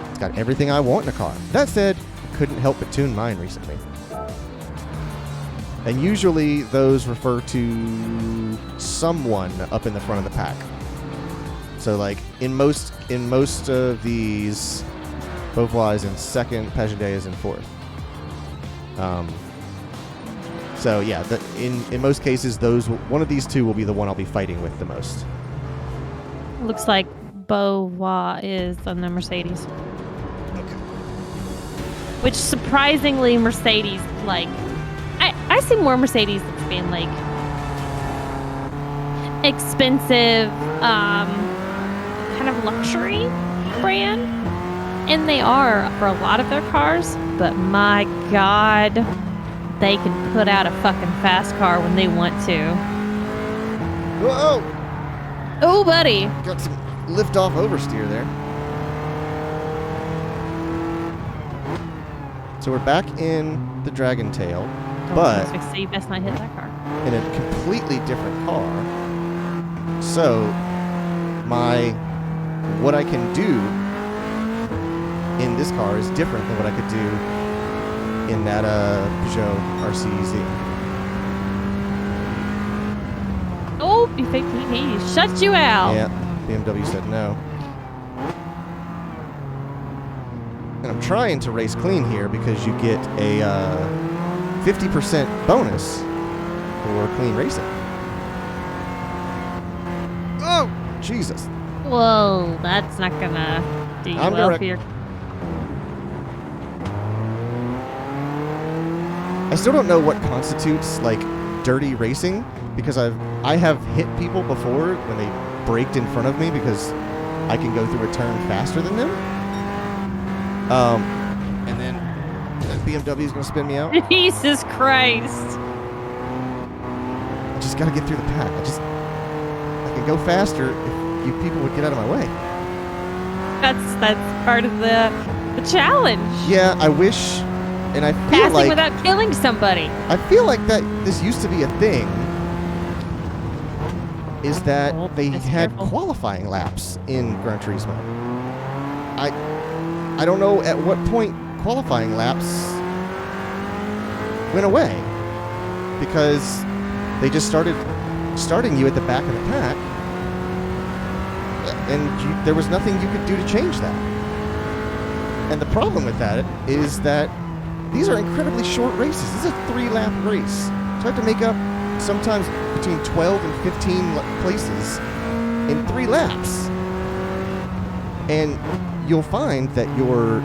Speaker 2: It's got everything I want in a car. That said, I couldn't help but tune mine recently. And usually those refer to someone up in the front of the pack. So like in most of these, Beauvoir is in second, Pagendé is in fourth. So yeah, in most cases, one of these two will be the one I'll be fighting with the most.
Speaker 1: Looks like Beauvoir is on the Mercedes.
Speaker 2: Okay.
Speaker 1: Which surprisingly, Mercedes, like, I see more Mercedes that's being like expensive, kind of luxury brand, and they are for a lot of their cars. But my God, they can put out a fucking fast car when they want to.
Speaker 2: Whoa!
Speaker 1: Oh, buddy.
Speaker 2: Got some lift-off oversteer there. So we're back in the Dragon Tail, but
Speaker 1: so you best not hit that car.
Speaker 2: In a completely different car. So what I can do in this car is different than what I could do in that Peugeot RCZ.
Speaker 1: Oh, he shut you out.
Speaker 2: Yeah, BMW said no. And I'm trying to race clean here because you get a 50% bonus for clean racing. Oh, Jesus.
Speaker 1: Whoa, that's not gonna do you well for your...
Speaker 2: I still don't know what constitutes like dirty racing, because I have hit people before when they braked in front of me because I can go through a turn faster than them. And then BMW is going to spin me out.
Speaker 1: Jesus Christ.
Speaker 2: I just got to get through the pack. I can go faster if you people would get out of my way.
Speaker 1: That's part of the challenge.
Speaker 2: Yeah, I wish, and I feel
Speaker 1: Passing
Speaker 2: like
Speaker 1: without killing somebody.
Speaker 2: I feel like that this used to be a thing is that
Speaker 1: Oh,
Speaker 2: they
Speaker 1: just
Speaker 2: had
Speaker 1: careful.
Speaker 2: qualifying laps in Gran Turismo. I don't know at what point qualifying laps went away, because they just starting you at the back of the pack, and there was nothing you could do to change that. And the problem with that is that these are incredibly short races. This is a 3-lap race. So I have to make up sometimes between 12 and 15 places in 3 laps. And you'll find that your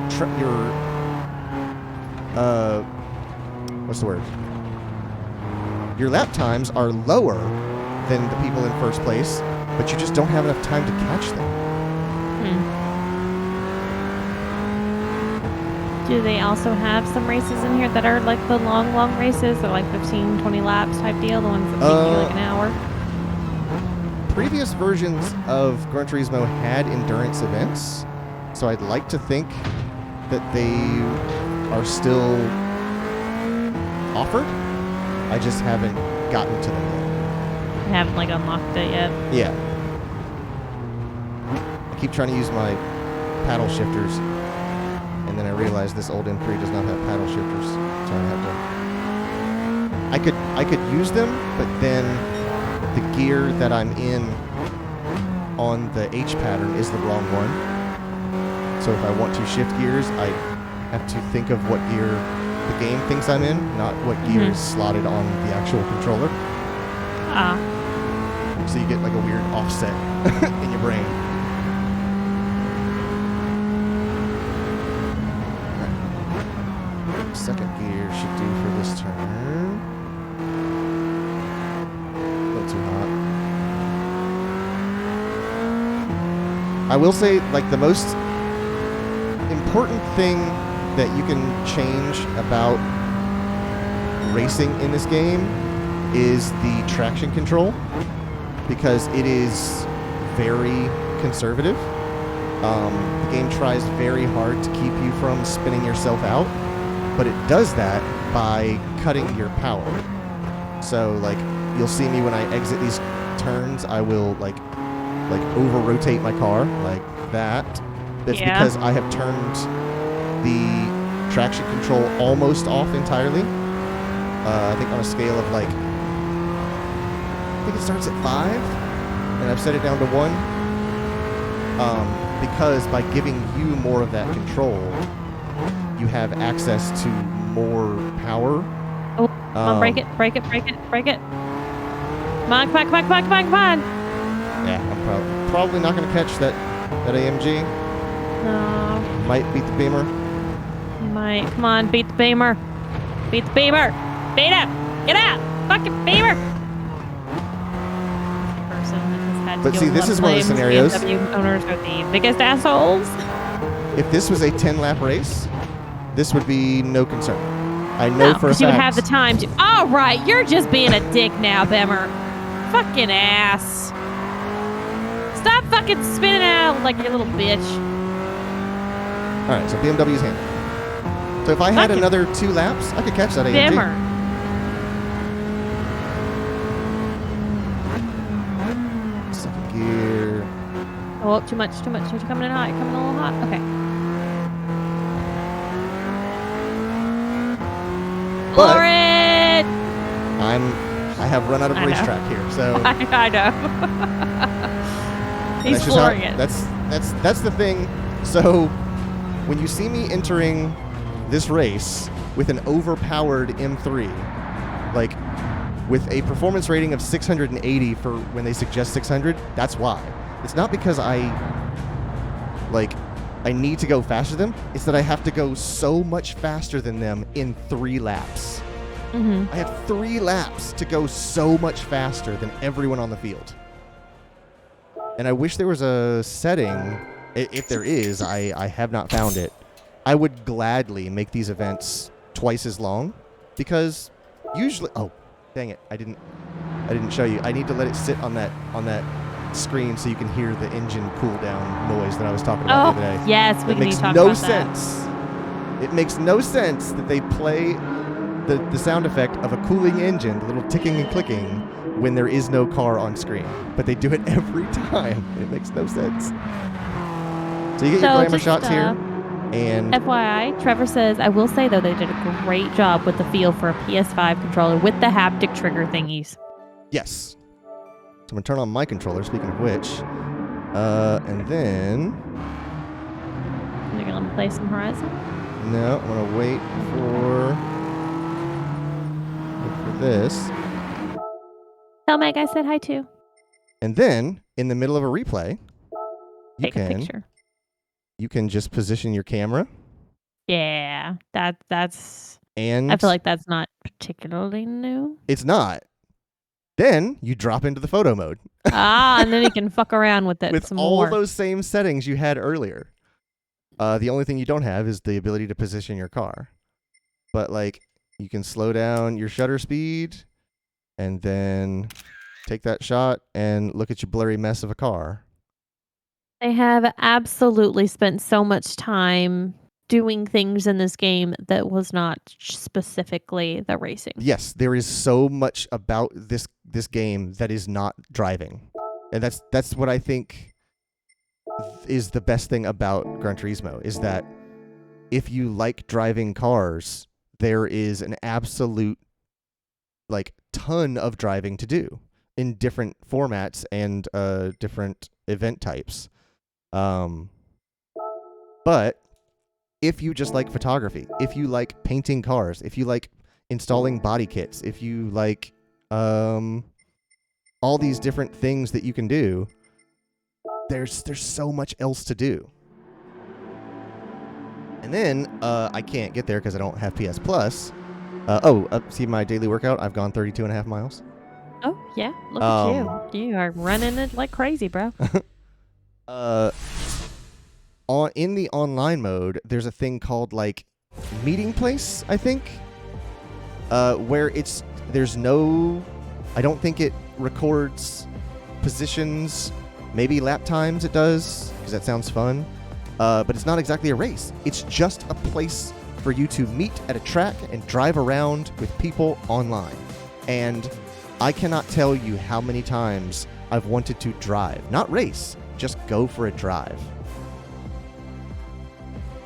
Speaker 2: what's the word? Your lap times are lower than the people in first place, but you just don't have enough time to catch them.
Speaker 1: Do they also have some races in here that are like the long races? They're like 15, 20 laps type deal, the ones that take you like an hour?
Speaker 2: Previous versions of Gran Turismo had endurance events, so I'd like to think that they are still offered. I just haven't gotten to them yet.
Speaker 1: I haven't like unlocked it yet.
Speaker 2: Yeah. I keep trying to use my paddle shifters, and then I realize this old M3 does not have paddle shifters, so I have to... I could use them, but then the gear that I'm in on the H pattern is the wrong one. So if I want to shift gears, I have to think of what gear the game thinks I'm in, not what gear is slotted on the actual controller. So you get like a weird offset in your brain. Right. Second gear should do for this turn. A little too hot. I will say, like, the most important thing that you can change about racing in this game is the traction control, because it is very conservative. The game tries very hard to keep you from spinning yourself out, but it does that by cutting your power. So, like, you'll see me when I exit these turns, I will like over-rotate my car like that. That's because I have turned the traction control almost off entirely. I think on a scale of like, I think it starts at 5, and I've set it down to 1. Because by giving you more of that control, you have access to more power.
Speaker 1: Oh, come on, break it. Come on.
Speaker 2: Yeah, I'm probably not going to catch that AMG.
Speaker 1: No.
Speaker 2: Might beat the Beamer.
Speaker 1: Might. Come on, beat the Beamer. Beat it. Get out. Fucking Beamer. Person that has had to
Speaker 2: But
Speaker 1: deal
Speaker 2: see,
Speaker 1: with
Speaker 2: this
Speaker 1: a
Speaker 2: is
Speaker 1: lot
Speaker 2: one of
Speaker 1: of
Speaker 2: the
Speaker 1: flames.
Speaker 2: scenarios.
Speaker 1: BMW owners are the biggest assholes.
Speaker 2: If this was a 10-lap race, this would be no concern. I know for a fact.
Speaker 1: You would have the time to. All right, you're just being a dick now, Beamer. Fucking ass. Stop fucking spinning out like your little bitch.
Speaker 2: All right, so BMW's handled. So if I had another 2 laps, I could catch that AMG.
Speaker 1: Beamer.
Speaker 2: Second gear.
Speaker 1: Oh, too much. You're coming in hot. You're coming a little hot. Okay.
Speaker 2: But
Speaker 1: Lauren!
Speaker 2: I have run out of racetrack here, so
Speaker 1: I know. He's flooring it.
Speaker 2: That's the thing. So when you see me entering this race with an overpowered M3, like with a performance rating of 680 for when they suggest 600, that's why. It's not because I need to go faster than them. It's that I have to go so much faster than them in 3 laps. I have 3 laps to go so much faster than everyone on the field. And I wish there was a setting, if there is, I have not found it. I would gladly make these events twice as long, because usually, oh, dang it, I didn't show you. I need to let it sit on that screen so you can hear the engine cool down noise that I was talking about the other day.
Speaker 1: Yes, we can talk about that.
Speaker 2: It makes no sense. It makes no sense that they play the sound effect of a cooling engine, the little ticking and clicking, when there is no car on screen. But they do it every time. It makes no sense. So you get your glamour shots here. And
Speaker 1: FYI, Trevor says, I will say, though, they did a great job with the feel for a PS5 controller with the haptic trigger thingies.
Speaker 2: Yes. So I'm going to turn on my controller, speaking of which. And then...
Speaker 1: You're going to let me play some Horizon?
Speaker 2: No, I'm going to wait for this.
Speaker 1: Tell Meg I said hi, too.
Speaker 2: And then, in the middle of a replay,
Speaker 1: Take a picture.
Speaker 2: You can just position your camera.
Speaker 1: Yeah, that's...
Speaker 2: And
Speaker 1: I feel like that's not particularly new.
Speaker 2: It's not. Then you drop into the photo mode.
Speaker 1: And then you can fuck around with it
Speaker 2: with
Speaker 1: some
Speaker 2: all
Speaker 1: more.
Speaker 2: those same settings you had earlier. The only thing you don't have is the ability to position your car. But like, you can slow down your shutter speed and then take that shot and look at your blurry mess of a car.
Speaker 1: They have absolutely spent so much time doing things in this game that was not specifically the racing.
Speaker 2: Yes, there is so much about this game that is not driving. And that's what I think is the best thing about Gran Turismo, is that if you like driving cars, there is an absolute like ton of driving to do in different formats and different event types. But if you just like photography, if you like painting cars, if you like installing body kits, if you like all these different things that you can do, there's so much else to do. And then I can't get there because I don't have PS Plus. See my daily workout? I've gone 32.5 miles.
Speaker 1: Oh, yeah. Look at you. You are running it like crazy, bro.
Speaker 2: In the online mode, there's a thing called like meeting place, I think, where there's no, I don't think it records positions, maybe lap times it does, because that sounds fun, but it's not exactly a race. It's just a place for you to meet at a track and drive around with people online. And I cannot tell you how many times I've wanted to drive, not race, just go for a drive.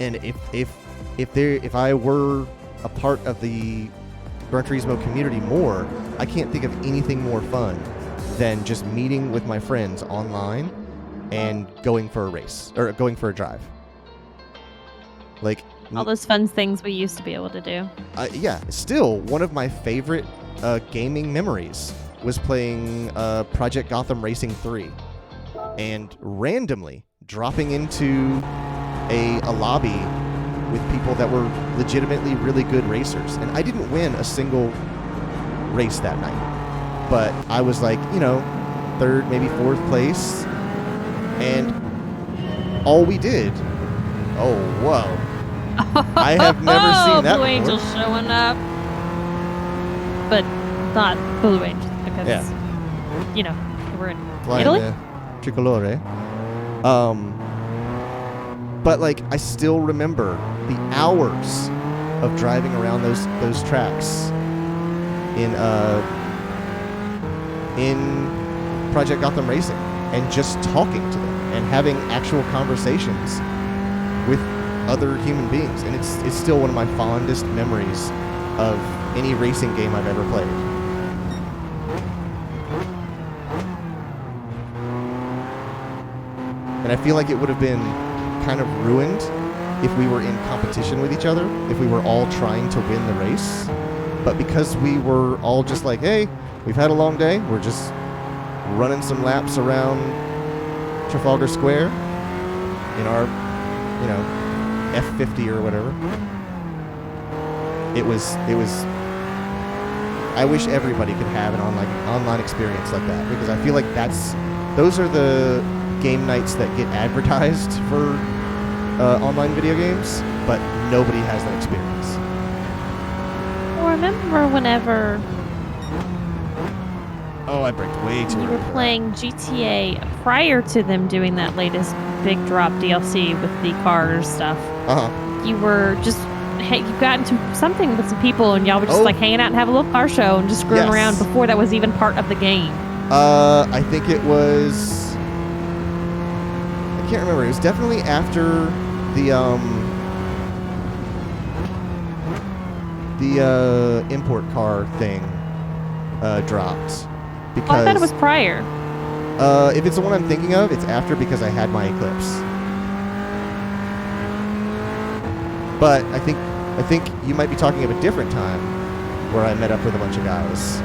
Speaker 2: And if I were a part of the Gran Turismo community more, I can't think of anything more fun than just meeting with my friends online and going for a race or going for a drive. Like
Speaker 1: all those fun things we used to be able to do.
Speaker 2: Yeah, still one of my favorite gaming memories was playing Project Gotham Racing 3 and randomly dropping into a lobby with people that were legitimately really good racers. And I didn't win a single race that night, but I was like, third, maybe fourth place. And all we did, whoa. I have never seen that
Speaker 1: Blue
Speaker 2: before.
Speaker 1: Angel showing up. But not Blue Angel because, we're in Italy.
Speaker 2: Tricolore. But like, I still remember the hours of driving around those tracks in Project Gotham Racing and just talking to them and having actual conversations with other human beings. And it's still one of my fondest memories of any racing game I've ever played. And I feel like it would have been kind of ruined if we were in competition with each other, if we were all trying to win the race. But because we were all just like, hey, we've had a long day, we're just running some laps around Trafalgar Square in our, F50 or whatever. It was I wish everybody could have an online experience like that, because I feel like those are the game nights that get advertised for online video games, but nobody has that experience.
Speaker 1: Well, remember whenever
Speaker 2: I braked way too early.
Speaker 1: You were playing GTA prior to them doing that latest big drop DLC with the cars stuff.
Speaker 2: Uh-huh.
Speaker 1: You were just you got into something with some people, and y'all were just like hanging out and having a little car show and just screwing around before that was even part of the game.
Speaker 2: I think it was. I can't remember. It was definitely after the import car thing dropped. Because
Speaker 1: I thought it was prior.
Speaker 2: If it's the one I'm thinking of, it's after because I had my Eclipse. But I think you might be talking of a different time where I met up with a bunch of guys.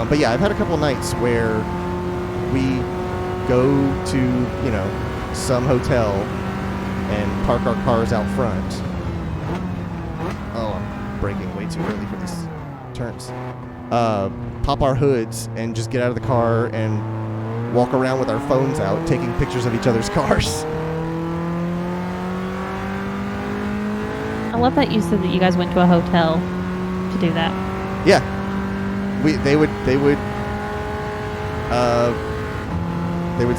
Speaker 2: But yeah, I've had a couple nights where we go to, some hotel and park our cars out front. Oh, I'm braking way too early for these turns. Pop our hoods and just get out of the car and walk around with our phones out, taking pictures of each other's cars.
Speaker 1: I love that you said that you guys went to a hotel to do that.
Speaker 2: Yeah. They would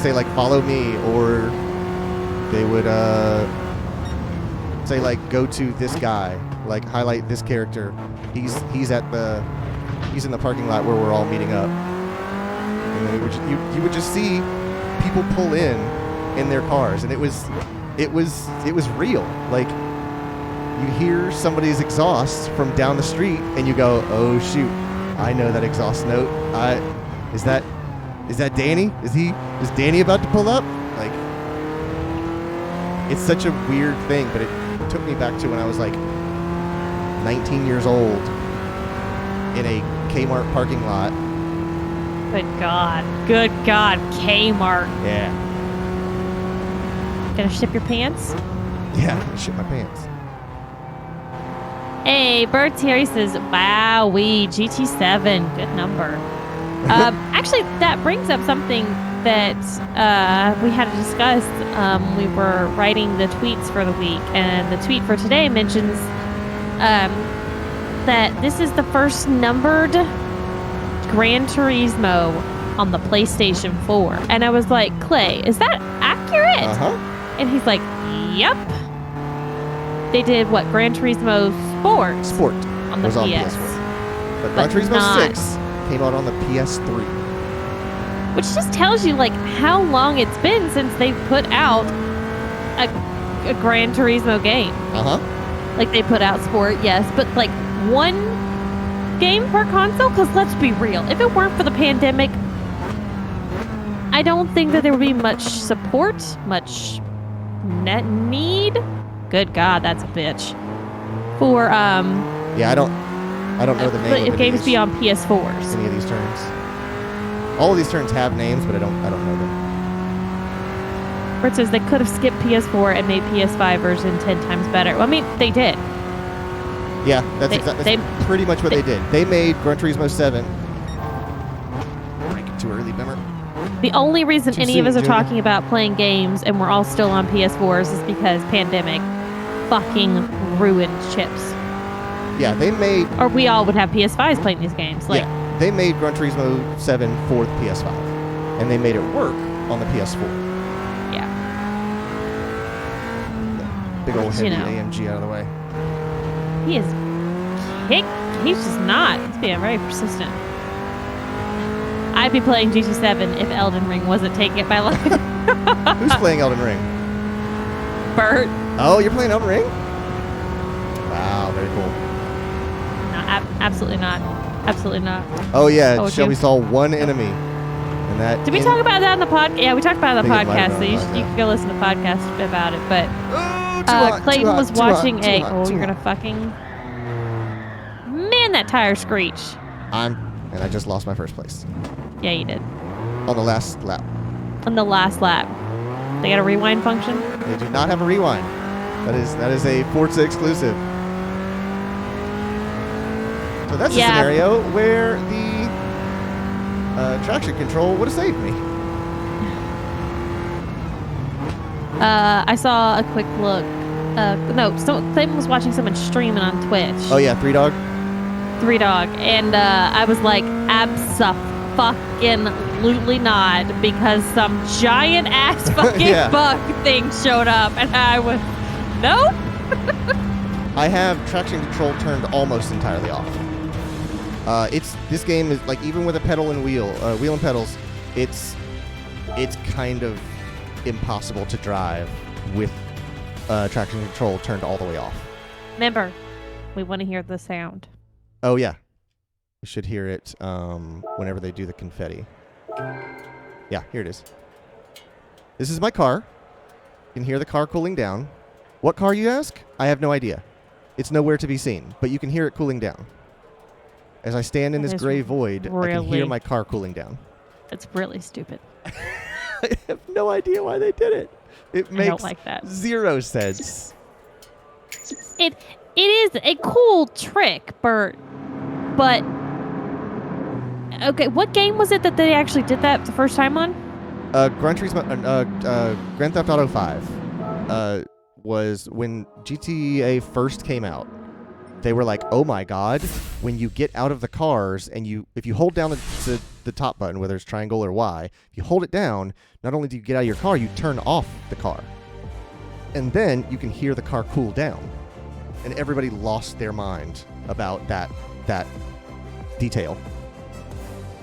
Speaker 2: say like follow me, or they would say like go to this guy, like highlight this character. He's in the parking lot where we're all meeting up. And then you would just see people pull in their cars, and it was real. Like, you hear somebody's exhaust from down the street, and you go, "Oh shoot, I know that exhaust note. Is that Danny? Is Danny about to pull up?" Like, it's such a weird thing, but it took me back to when I was like 19 years old in a Kmart parking lot.
Speaker 1: Good God, Kmart.
Speaker 2: Yeah.
Speaker 1: Gonna ship your pants?
Speaker 2: Yeah, I shit my pants.
Speaker 1: Hey, Bert's here. He says, "Wowee, GT7, good number." Actually, that brings up something that we had to discuss. We were writing the tweets for the week, and the tweet for today mentions that this is the first numbered Gran Turismo on the PlayStation 4. And I was like, Clay, is that accurate?
Speaker 2: Uh-huh.
Speaker 1: And he's like, yep. They did what? Gran Turismo Sport on the
Speaker 2: was
Speaker 1: PS.
Speaker 2: On PS4. But Gran Turismo 6 came out on the PS3.
Speaker 1: Which just tells you like how long it's been since they put out a Gran Turismo game.
Speaker 2: Uh-huh.
Speaker 1: Like, they put out Sport, yes, but like one game per console? Because let's be real, if it weren't for the pandemic, I don't think that there would be much support, much net need. Good God, that's a bitch. For
Speaker 2: Yeah, I don't know the name.
Speaker 1: But if games be on PS4s.
Speaker 2: Any of these terms. All of these terms have names, but I don't know them.
Speaker 1: Bert says they could have skipped PS4 and made PS5 version 10 times better. Well, I mean, they did.
Speaker 2: Yeah, that's pretty much what they did. They made Gran Turismo 7. Breaking too early, Bimmer.
Speaker 1: The only reason
Speaker 2: Too
Speaker 1: any
Speaker 2: soon,
Speaker 1: of us are
Speaker 2: Junior.
Speaker 1: talking about playing games and we're all still on PS4s is because pandemic fucking ruined chips.
Speaker 2: Yeah, they made...
Speaker 1: Or we all would have PS5s playing these games. Like,
Speaker 2: yeah, they made Gran Turismo 7 for the PS5. And they made it work on the PS4.
Speaker 1: yeah.
Speaker 2: Big old heavy
Speaker 1: You know.
Speaker 2: AMG out of the way.
Speaker 1: He is he's just not. He's being very persistent. I'd be playing GT7 if Elden Ring wasn't taking my life.
Speaker 2: Who's playing Elden Ring?
Speaker 1: Bert.
Speaker 2: Oh, you're playing Elden Ring? Wow, very cool.
Speaker 1: No, absolutely not. Absolutely not.
Speaker 2: Oh, yeah,
Speaker 1: Oh,
Speaker 2: Shelby
Speaker 1: you-
Speaker 2: saw one enemy. And that...
Speaker 1: Did we talk about that on the podcast? Yeah, we talked about it on the
Speaker 2: I think it might have
Speaker 1: podcast, so
Speaker 2: been
Speaker 1: you,
Speaker 2: on the
Speaker 1: you can go listen to the podcast about it. But
Speaker 2: Oh,
Speaker 1: Clayton was watching you're gonna fucking... Man, that tire screech.
Speaker 2: And I just lost my first place.
Speaker 1: Yeah, you did.
Speaker 2: On the last lap.
Speaker 1: On the last lap. They got a rewind function?
Speaker 2: They do not have a rewind. That is a Forza exclusive. So that's a scenario where the traction control would have saved me.
Speaker 1: I saw a quick look. Clayton was watching someone streaming on Twitch.
Speaker 2: Oh yeah, 3Dog?
Speaker 1: 3Dog. And I was like, abso-fucking-lutely not, because some giant-ass fucking
Speaker 2: Yeah.
Speaker 1: bug thing showed up. And I was, nope,
Speaker 2: I have traction control turned almost entirely off. This game is like, even with a pedal and wheel and pedals, it's kind of impossible to drive with traction control turned all the way off.
Speaker 1: Remember, we want to hear the sound.
Speaker 2: Oh yeah, we should hear it whenever they do the confetti. Yeah, here it is. This is my car. You can hear the car cooling down. What car, you ask? I have no idea. It's nowhere to be seen, but you can hear it cooling down. As I stand in this gray void, I can hear my car cooling down.
Speaker 1: That's really stupid.
Speaker 2: I have no idea why they did it. It makes
Speaker 1: don't like that.
Speaker 2: Zero sense.
Speaker 1: It is a cool trick, Bert, but okay, what game was it that they actually did that the first time on?
Speaker 2: Grand Theft Auto 5 was when GTA first came out. They were like, oh my god, when you get out of the cars and if you hold down the top button, whether it's triangle or Y, if you hold it down, not only do you get out of your car, you turn off the car. And then you can hear the car cool down. And everybody lost their mind about that detail.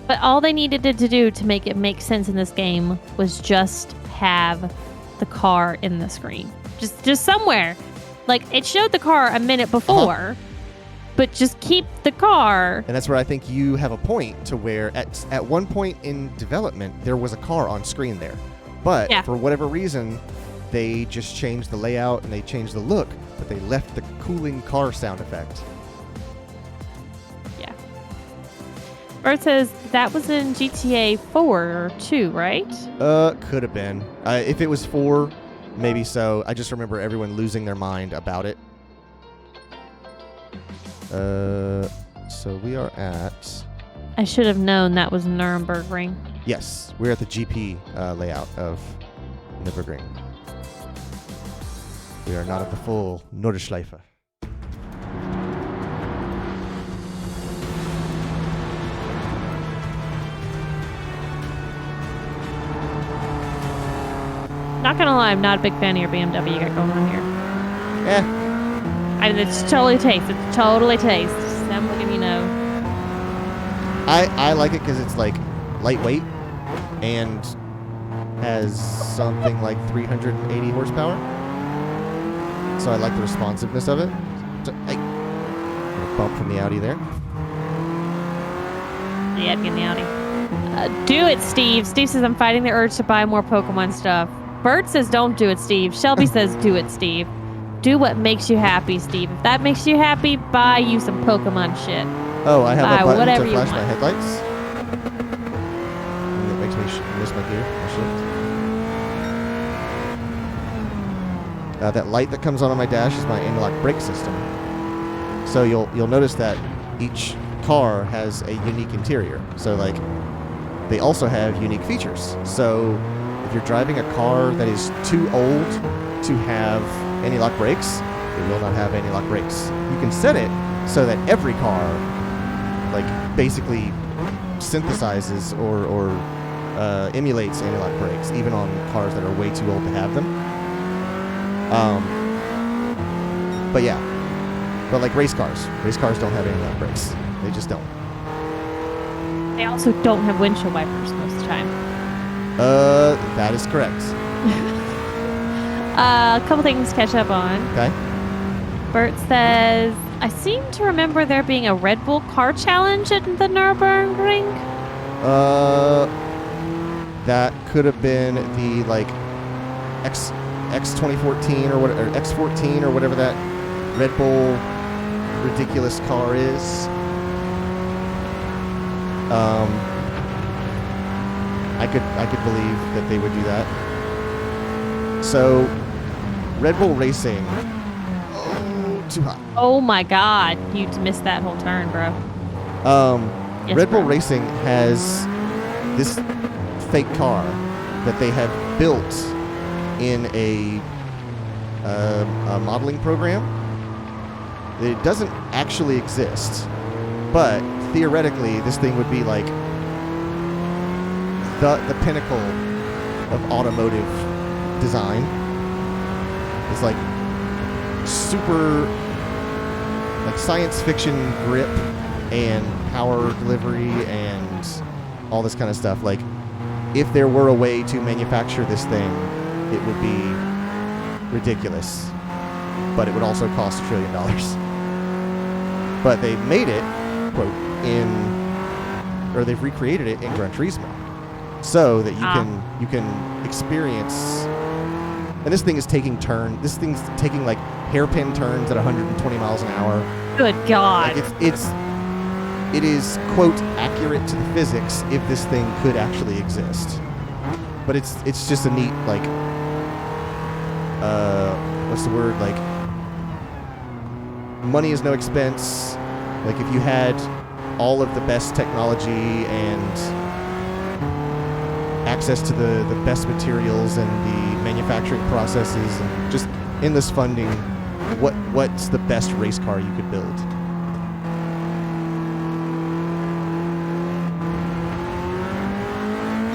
Speaker 1: But all they needed to do to make it make sense in this game was just have the car in the screen. Just somewhere. Like, it showed the car a minute before, but just keep the car.
Speaker 2: And that's where I think you have a point, to where at one point in development, there was a car on screen there. But for whatever reason, they just changed the layout and they changed the look, but they left the cooling car sound effect.
Speaker 1: Yeah. Bert says that was in GTA 4 or 2, right?
Speaker 2: Could have been. If it was 4, maybe so. I just remember everyone losing their mind about it. So we are at...
Speaker 1: I should have known that was Nürburgring.
Speaker 2: Yes, we're at the GP layout of Nürburgring. We are not at the full Nordschleife.
Speaker 1: Not gonna lie, I'm not a big fan of your BMW you got going on here. I mean, it's totally taste. It's totally taste. I'm letting you know.
Speaker 2: I like it because it's like lightweight and has something like 380 horsepower. So I like the responsiveness of it. So, bump from the Audi there.
Speaker 1: Yeah, get in the Audi. Do it, Steve. Steve says I'm fighting the urge to buy more Pokemon stuff. Bert says don't do it, Steve. Shelby says do it, Steve. Do what makes you happy, Steve. If that makes you happy, buy you some Pokemon shit.
Speaker 2: Oh, I have a button to flash
Speaker 1: my
Speaker 2: headlights. And it makes me miss my gear. That light that comes on my dash is my anti-lock brake system. So you'll notice that each car has a unique interior. So like, they also have unique features. So if you're driving a car that is too old to have anti-lock brakes, it will not have anti-lock brakes. You can set it so that every car, like, basically synthesizes or emulates anti-lock brakes, even on cars that are way too old to have them. But yeah, but like race cars don't have anti-lock brakes. They just don't.
Speaker 1: They also don't have windshield wipers most of the time.
Speaker 2: That is correct.
Speaker 1: A couple things to catch up on.
Speaker 2: Okay.
Speaker 1: Bert says, I seem to remember there being a Red Bull car challenge at the Nürburgring.
Speaker 2: That could have been the like X 2014 or whatever, or X14 or whatever that Red Bull ridiculous car is. I could believe that they would do that. So, Red Bull Racing. Oh, too hot.
Speaker 1: Oh my God, you missed that whole turn, bro.
Speaker 2: Yes, Red Bull Racing has this fake car that they have built in a modeling program. It doesn't actually exist, but theoretically, this thing would be like the pinnacle of automotive design. It's like super like science fiction grip and power delivery and all this kind of stuff. Like, if there were a way to manufacture this thing, it would be ridiculous, but it would also cost $1 trillion. But they made it, quote, they've recreated it in Gran Turismo, so that you can experience. And this thing is taking This thing's taking like hairpin turns at 120 miles an hour.
Speaker 1: Good God!
Speaker 2: Like it is, quote, accurate to the physics if this thing could actually exist. But it's just a neat, like, what's the word? Like, money is no expense. Like, if you had all of the best technology and access to the best materials and the manufacturing processes and just endless funding, what's the best race car you could build?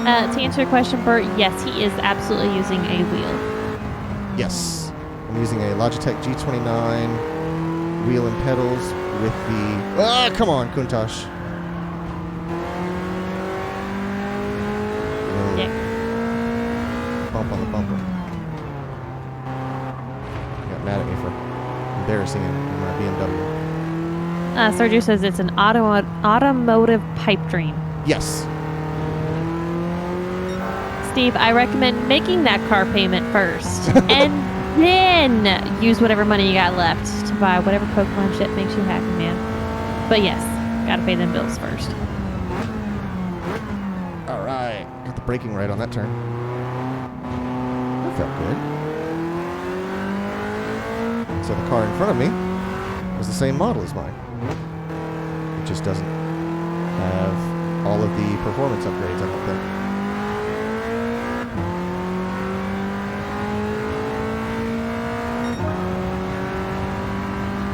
Speaker 1: To answer your question, Bert, yes, he is absolutely using a wheel.
Speaker 2: Yes. I'm using a Logitech G29 wheel and pedals with the... come on, Kuntosh.
Speaker 1: Yeah.
Speaker 2: Bump on the bumper. Got mad at me for embarrassing him in my BMW.
Speaker 1: Sergio says it's an automotive pipe dream.
Speaker 2: Yes.
Speaker 1: Steve, I recommend making that car payment first, and then use whatever money you got left to buy whatever Pokemon shit makes you happy, man. But yes, gotta pay them bills first.
Speaker 2: All right. Got the braking right on that turn. That felt good. So the car in front of me was the same model as mine. It just doesn't have all of the performance upgrades, I don't think.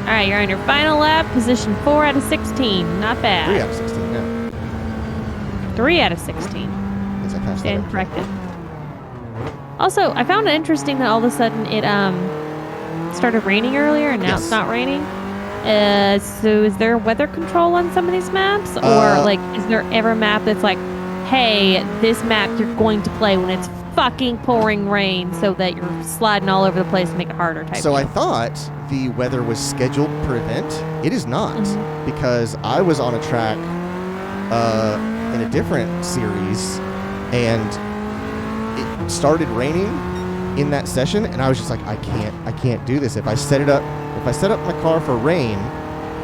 Speaker 1: All right, you're on your final lap, position 4 out of 16. Not bad.
Speaker 2: 3 out of 16, yeah.
Speaker 1: 3 out of 16.
Speaker 2: Yes, I passed
Speaker 1: Stand
Speaker 2: that.
Speaker 1: corrected. Also, I found it interesting that all of a sudden it started raining earlier and now
Speaker 2: Yes.
Speaker 1: it's not raining. So is there weather control on some of these maps? Or like, is there ever a map that's like, hey, this map you're going to play when it's fucking pouring rain so that you're sliding all over the place to make it harder type
Speaker 2: So
Speaker 1: deal?
Speaker 2: I thought the weather was scheduled per event. It is not, because I was on a track in a different series, and it started raining in that session, and I was just like, I can't do this. If I set up my car for rain,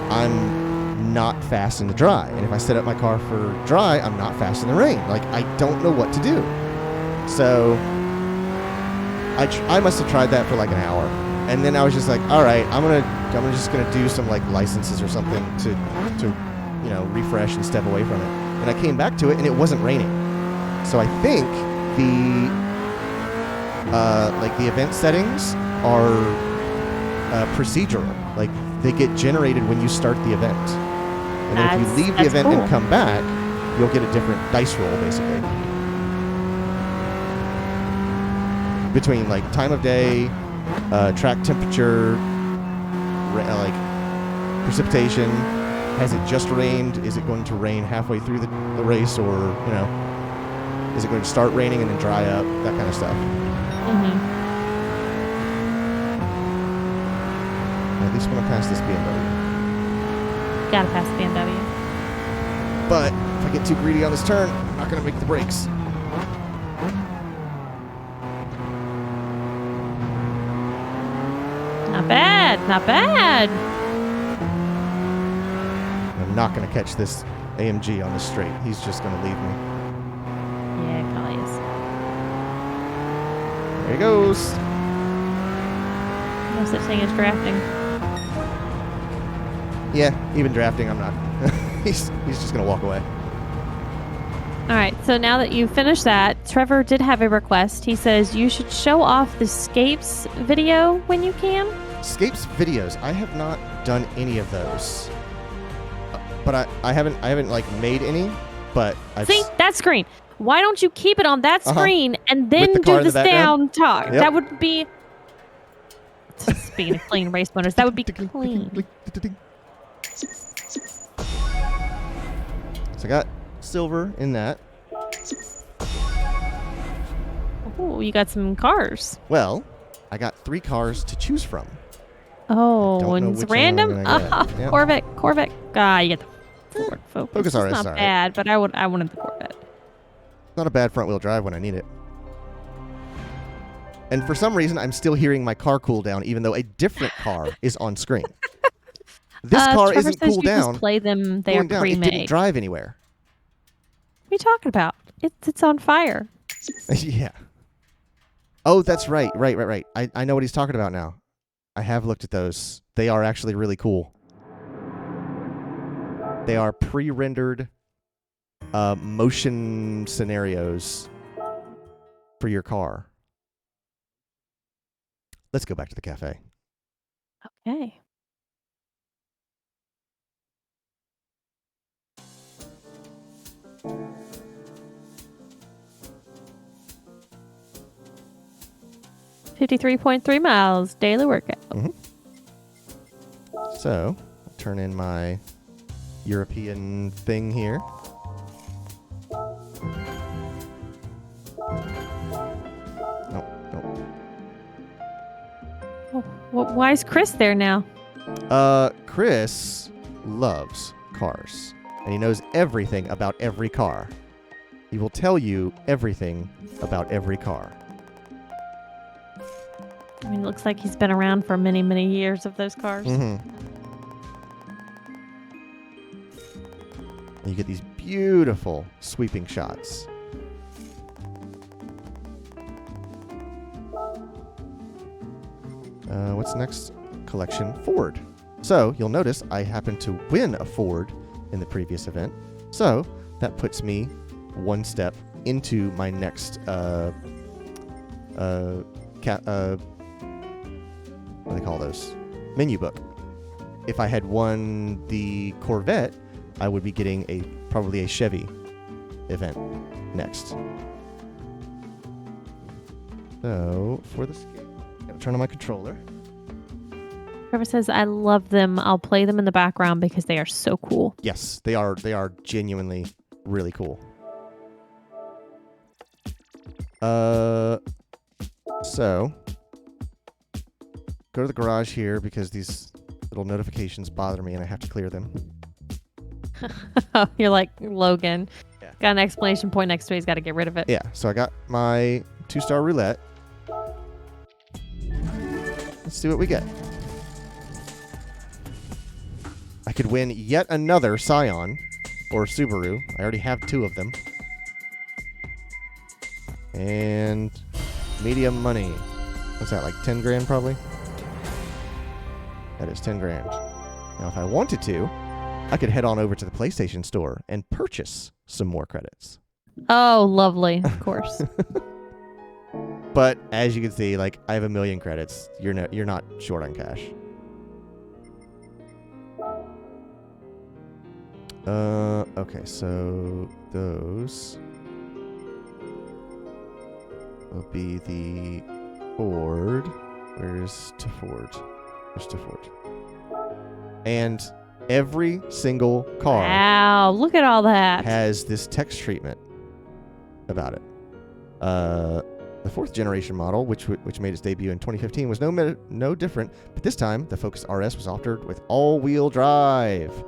Speaker 2: I'm not fast in the dry, and if I set up my car for dry, I'm not fast in the rain. Like, I don't know what to do. So I must have tried that for like an hour, and then I was just like, all right, I'm just gonna do some like licenses or something to refresh and step away from it. And I came back to it, and it wasn't raining. So I think the event settings are procedural. Like, they get generated when you start the event, and then if you leave the event and come back, you'll get a different dice roll basically. Between like time of day, track temperature, like precipitation. Has it just rained? Is it going to rain halfway through the race, or is it going to start raining and then dry up? That kind of stuff. At least when I pass this BMW.
Speaker 1: Gotta pass the BMW.
Speaker 2: But if I get too greedy on this turn, I'm not going to make the brakes.
Speaker 1: Not bad, not bad.
Speaker 2: I'm not going to catch this AMG on this straight. He's just going to leave me.
Speaker 1: Yeah, it probably is.
Speaker 2: There he goes.
Speaker 1: No such thing as drafting.
Speaker 2: Yeah, even drafting, I'm not. he's just going to walk away.
Speaker 1: All right, so now that you've finished that, Trevor did have a request. He says you should show off the Scapes video when you can.
Speaker 2: Scapes videos. I have not done any of those. But I haven't like made any, but I've
Speaker 1: See, that screen. Why don't you keep it on that screen and then
Speaker 2: With the car
Speaker 1: do
Speaker 2: in
Speaker 1: this
Speaker 2: the background?
Speaker 1: down talk?
Speaker 2: Yep.
Speaker 1: That would be Speaking of clean race motors, that would be clean.
Speaker 2: So I got silver in that.
Speaker 1: Oh, you got some cars.
Speaker 2: Well, I got 3 cars to choose from.
Speaker 1: Oh,
Speaker 2: Don't know
Speaker 1: and it's
Speaker 2: which one I'm
Speaker 1: random.
Speaker 2: gonna get. Yep.
Speaker 1: Corvette. Ah, you get the Ford Focus.
Speaker 2: Focus
Speaker 1: It's
Speaker 2: RS,
Speaker 1: not
Speaker 2: alright.
Speaker 1: bad, but I wanted the Corvette.
Speaker 2: Not a bad front-wheel drive when I need it. And for some reason, I'm still hearing my car cool down, even though a different car is on screen. This car
Speaker 1: Trevor
Speaker 2: isn't
Speaker 1: says
Speaker 2: cooled
Speaker 1: you
Speaker 2: down.
Speaker 1: Just play them. They are
Speaker 2: Cooling down.
Speaker 1: pre-made.
Speaker 2: It didn't drive anywhere.
Speaker 1: What are you talking about? It's on fire.
Speaker 2: Yeah. Oh, that's right. Right. I know what he's talking about now. I have looked at those. They are actually really cool. They are pre-rendered motion scenarios for your car. Let's go back to the cafe.
Speaker 1: Okay. $53.3 miles daily workout.
Speaker 2: Mm-hmm. So, turn in my European thing here. Nope.
Speaker 1: Why is Chris there now?
Speaker 2: Chris loves cars, and he knows everything about every car. He will tell you everything about every car.
Speaker 1: I mean, it looks like he's been around for many, many years of those cars.
Speaker 2: Mm-hmm. And you get these beautiful sweeping shots. What's next? Collection Ford. So you'll notice I happened to win a Ford in the previous event. So that puts me one step into my next what do they call those? Menu book. If I had won the Corvette, I would be getting probably a Chevy event next. So for the skate, gotta turn on my controller.
Speaker 1: Trevor says, I love them. I'll play them in the background because they are so cool.
Speaker 2: Yes, they are genuinely really cool. So go to the garage here because these little notifications bother me and I have to clear them.
Speaker 1: You're like Logan.
Speaker 2: Yeah.
Speaker 1: Got an exclamation point next to it. He's got to get rid of it.
Speaker 2: Yeah, so I got my 2-star roulette. Let's see what we get. I could win yet another Scion or Subaru. I already have 2 of them. And medium money. What's that, like 10 grand probably? That is 10 grand. Now, if I wanted to, I could head on over to the PlayStation Store and purchase some more credits.
Speaker 1: Oh, lovely. Of course.
Speaker 2: But as you can see, like I have 1 million credits. You're not short on cash. Okay, so those will be the Ford. Where's to Ford? Where's to Ford? And every single car
Speaker 1: Wow, look at all that.
Speaker 2: has this text treatment about it. The 4th generation model, which made its debut in 2015, was no different, but this time the Focus RS was offered with all-wheel drive.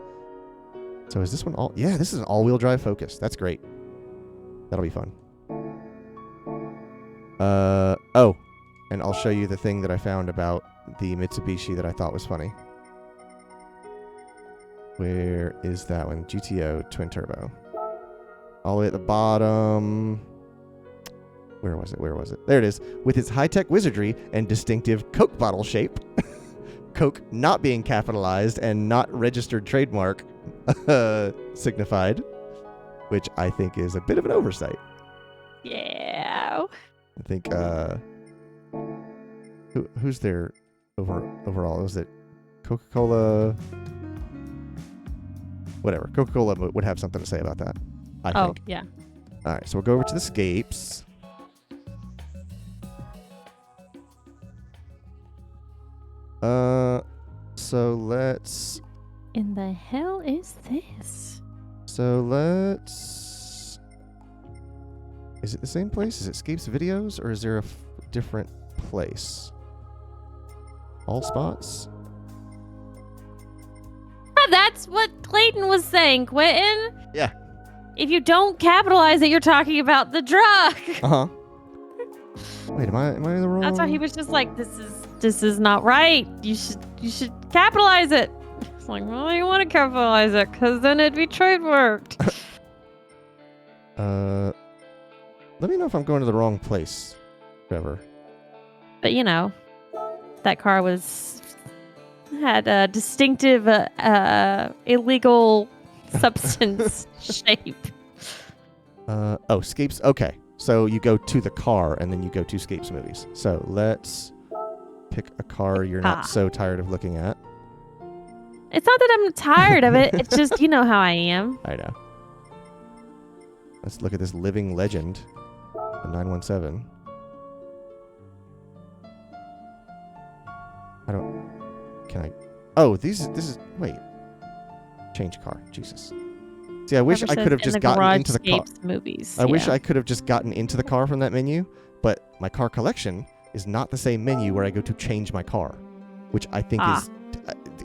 Speaker 2: So is this one all? Yeah, this is an all-wheel drive Focus. That's great. That'll be fun. Oh, and I'll show you the thing that I found about the Mitsubishi that I thought was funny. Where is that one? GTO twin turbo. All the way at the bottom. Where was it? There it is. With its high-tech wizardry and distinctive Coke bottle shape. Coke not being capitalized and not registered trademark signified, which I think is a bit of an oversight.
Speaker 1: Yeah.
Speaker 2: I think who's there overall? Was it Coca-Cola? Whatever. Coca-Cola would have something to say about that, I think.
Speaker 1: Yeah.
Speaker 2: All right, so we'll go over to the scapes. So let's.
Speaker 1: In the hell is this?
Speaker 2: So let's. Is it the same place? Is it Escapes Videos, or is there a different place? All spots?
Speaker 1: That's what Clayton was saying, Quentin.
Speaker 2: Yeah.
Speaker 1: If you don't capitalize it, you're talking about the drug.
Speaker 2: Uh-huh. Wait, am I in the wrong?
Speaker 1: That's why he was just like, this is not right. You should capitalize it. It's like, well, you want to capitalize it because then it'd be trademarked.
Speaker 2: Let me know if I'm going to the wrong place, Trevor.
Speaker 1: But that car had a distinctive illegal substance shape.
Speaker 2: Scapes. Okay, so you go to the car and then you go to Scapes Movies. So let's pick a car you're not so tired of looking at.
Speaker 1: It's not that I'm tired of it. It's just, you know how I am.
Speaker 2: I know. Let's look at this living legend, the 917. This is, wait. Change car. Jesus. See, I wish I could have just gotten into the car.
Speaker 1: Movies.
Speaker 2: I wish I could have just gotten into the car from that menu, but my car collection is not the same menu where I go to change my car, which I think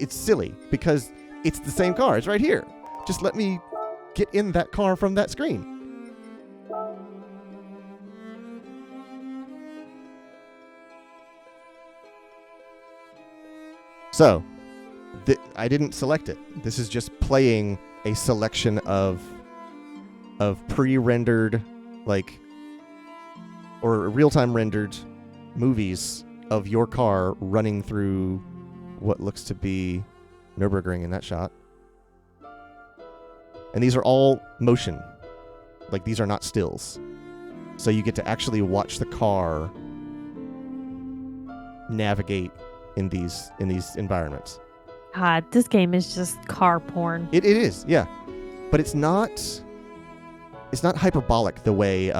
Speaker 2: it's silly because it's the same car. It's right here. Just let me get in that car from that screen. So, I didn't select it. This is just playing a selection of pre-rendered, or real-time rendered movies of your car running through what looks to be Nürburgring in that shot. And these are all motion. These are not stills. So you get to actually watch the car navigate in these environments.
Speaker 1: God, this game is just car porn.
Speaker 2: It is, yeah. But it's not hyperbolic the way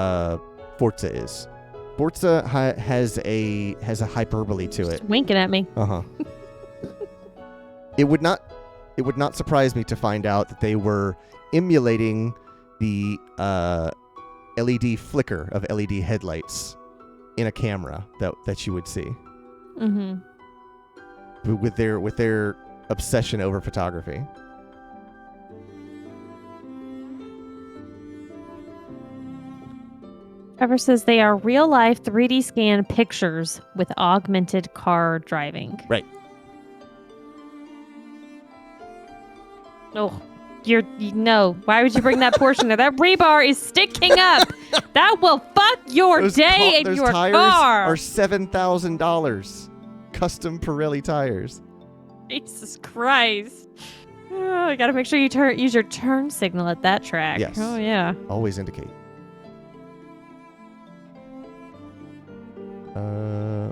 Speaker 2: Forza is. Forza has a hyperbole to it.
Speaker 1: Just winking at me.
Speaker 2: Uh-huh. It would not surprise me to find out that they were emulating the LED flicker of LED headlights in a camera that you would see.
Speaker 1: Mm-hmm.
Speaker 2: With their obsession over photography.
Speaker 1: Trevor says they are real-life 3D scan pictures with augmented car driving.
Speaker 2: Right.
Speaker 1: Oh, no. Why would you bring that portion there? That rebar is sticking up. That will fuck your day in your
Speaker 2: car. Those tires
Speaker 1: car.
Speaker 2: are $7,000. Custom Pirelli tires.
Speaker 1: Jesus Christ. Oh, you gotta make sure you use your turn signal at that track.
Speaker 2: Yes.
Speaker 1: Oh, yeah.
Speaker 2: Always indicate.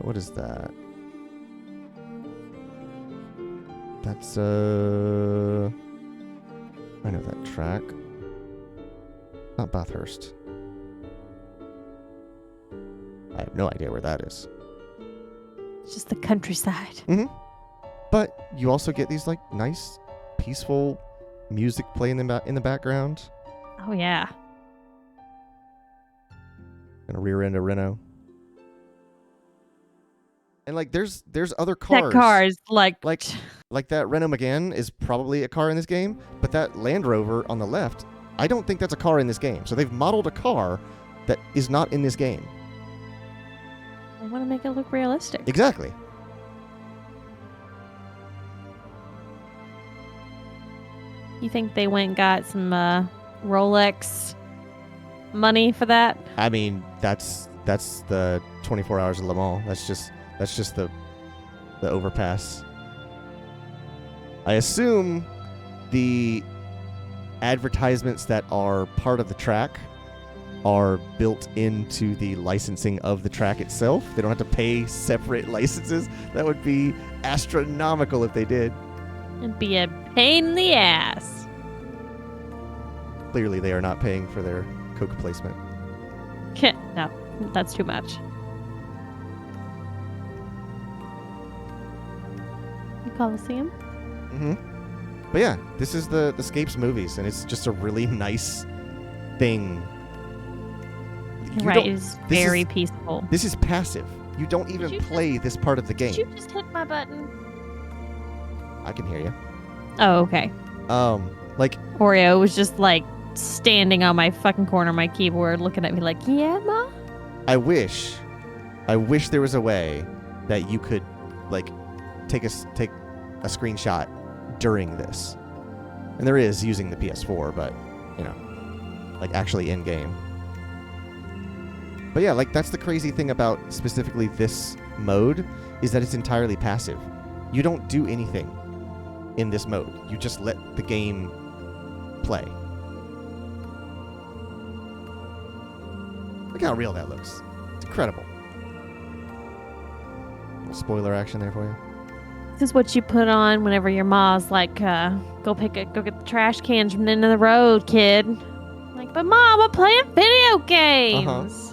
Speaker 2: What is that? That's, I know that track. Not Bathurst. I have no idea where that is.
Speaker 1: It's just the countryside.
Speaker 2: Mm-hmm. But you also get these nice, peaceful music playing in the background.
Speaker 1: Oh yeah.
Speaker 2: Gonna rear end a Renault. And there's other cars.
Speaker 1: That car is
Speaker 2: like that Renault Megane is probably a car in this game, but that Land Rover on the left, I don't think that's a car in this game. So they've modeled a car that is not in this game.
Speaker 1: I want to make it look realistic.
Speaker 2: Exactly.
Speaker 1: You think they went and got some Rolex money for that?
Speaker 2: I mean, that's the 24 Hours of Le Mans. That's just the overpass. I assume the advertisements that are part of the track are built into the licensing of the track itself. They don't have to pay separate licenses. That would be astronomical if they did.
Speaker 1: It'd be a pain in the ass.
Speaker 2: Clearly, they are not paying for their Coke placement.
Speaker 1: No, that's too much. Coliseum.
Speaker 2: Mm-hmm. But yeah, this is the Scapes movies, and it's just a really nice thing.
Speaker 1: Right, it's very peaceful.
Speaker 2: This is passive. You don't even play this part of the game.
Speaker 1: Did you just hit my button?
Speaker 2: I can hear you.
Speaker 1: Oh, okay.
Speaker 2: Like
Speaker 1: Oreo was just like standing on my fucking corner of my keyboard looking at me like, yeah, Ma?
Speaker 2: I wish there was a way that you could like take a screenshot during this. And there is using the PS4, but you know, like actually in game. But yeah, like that's the crazy thing about specifically this mode is that it's entirely passive. You don't do anything in this mode. You just let the game play. Look how real that looks. It's incredible. Little spoiler action there for you.
Speaker 1: This is what you put on whenever your ma's like, go get the trash cans from the end of the road, kid. Like, but Mom, I'm playing video games.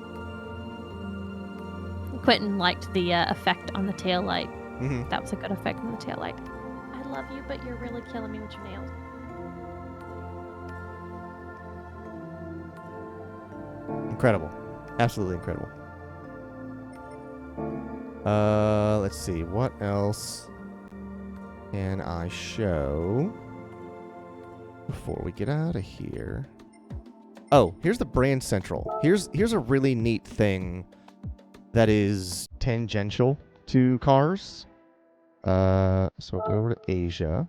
Speaker 1: Quentin liked the effect on the taillight.
Speaker 2: Mm-hmm.
Speaker 1: That was a good effect on the taillight. I love you, but you're really killing me with your nails.
Speaker 2: Incredible. Absolutely incredible. Let's see. What else can I show before we get out of here? Oh, here's the brand central. Here's a really neat thing that is tangential to cars. So we'll go over to Asia.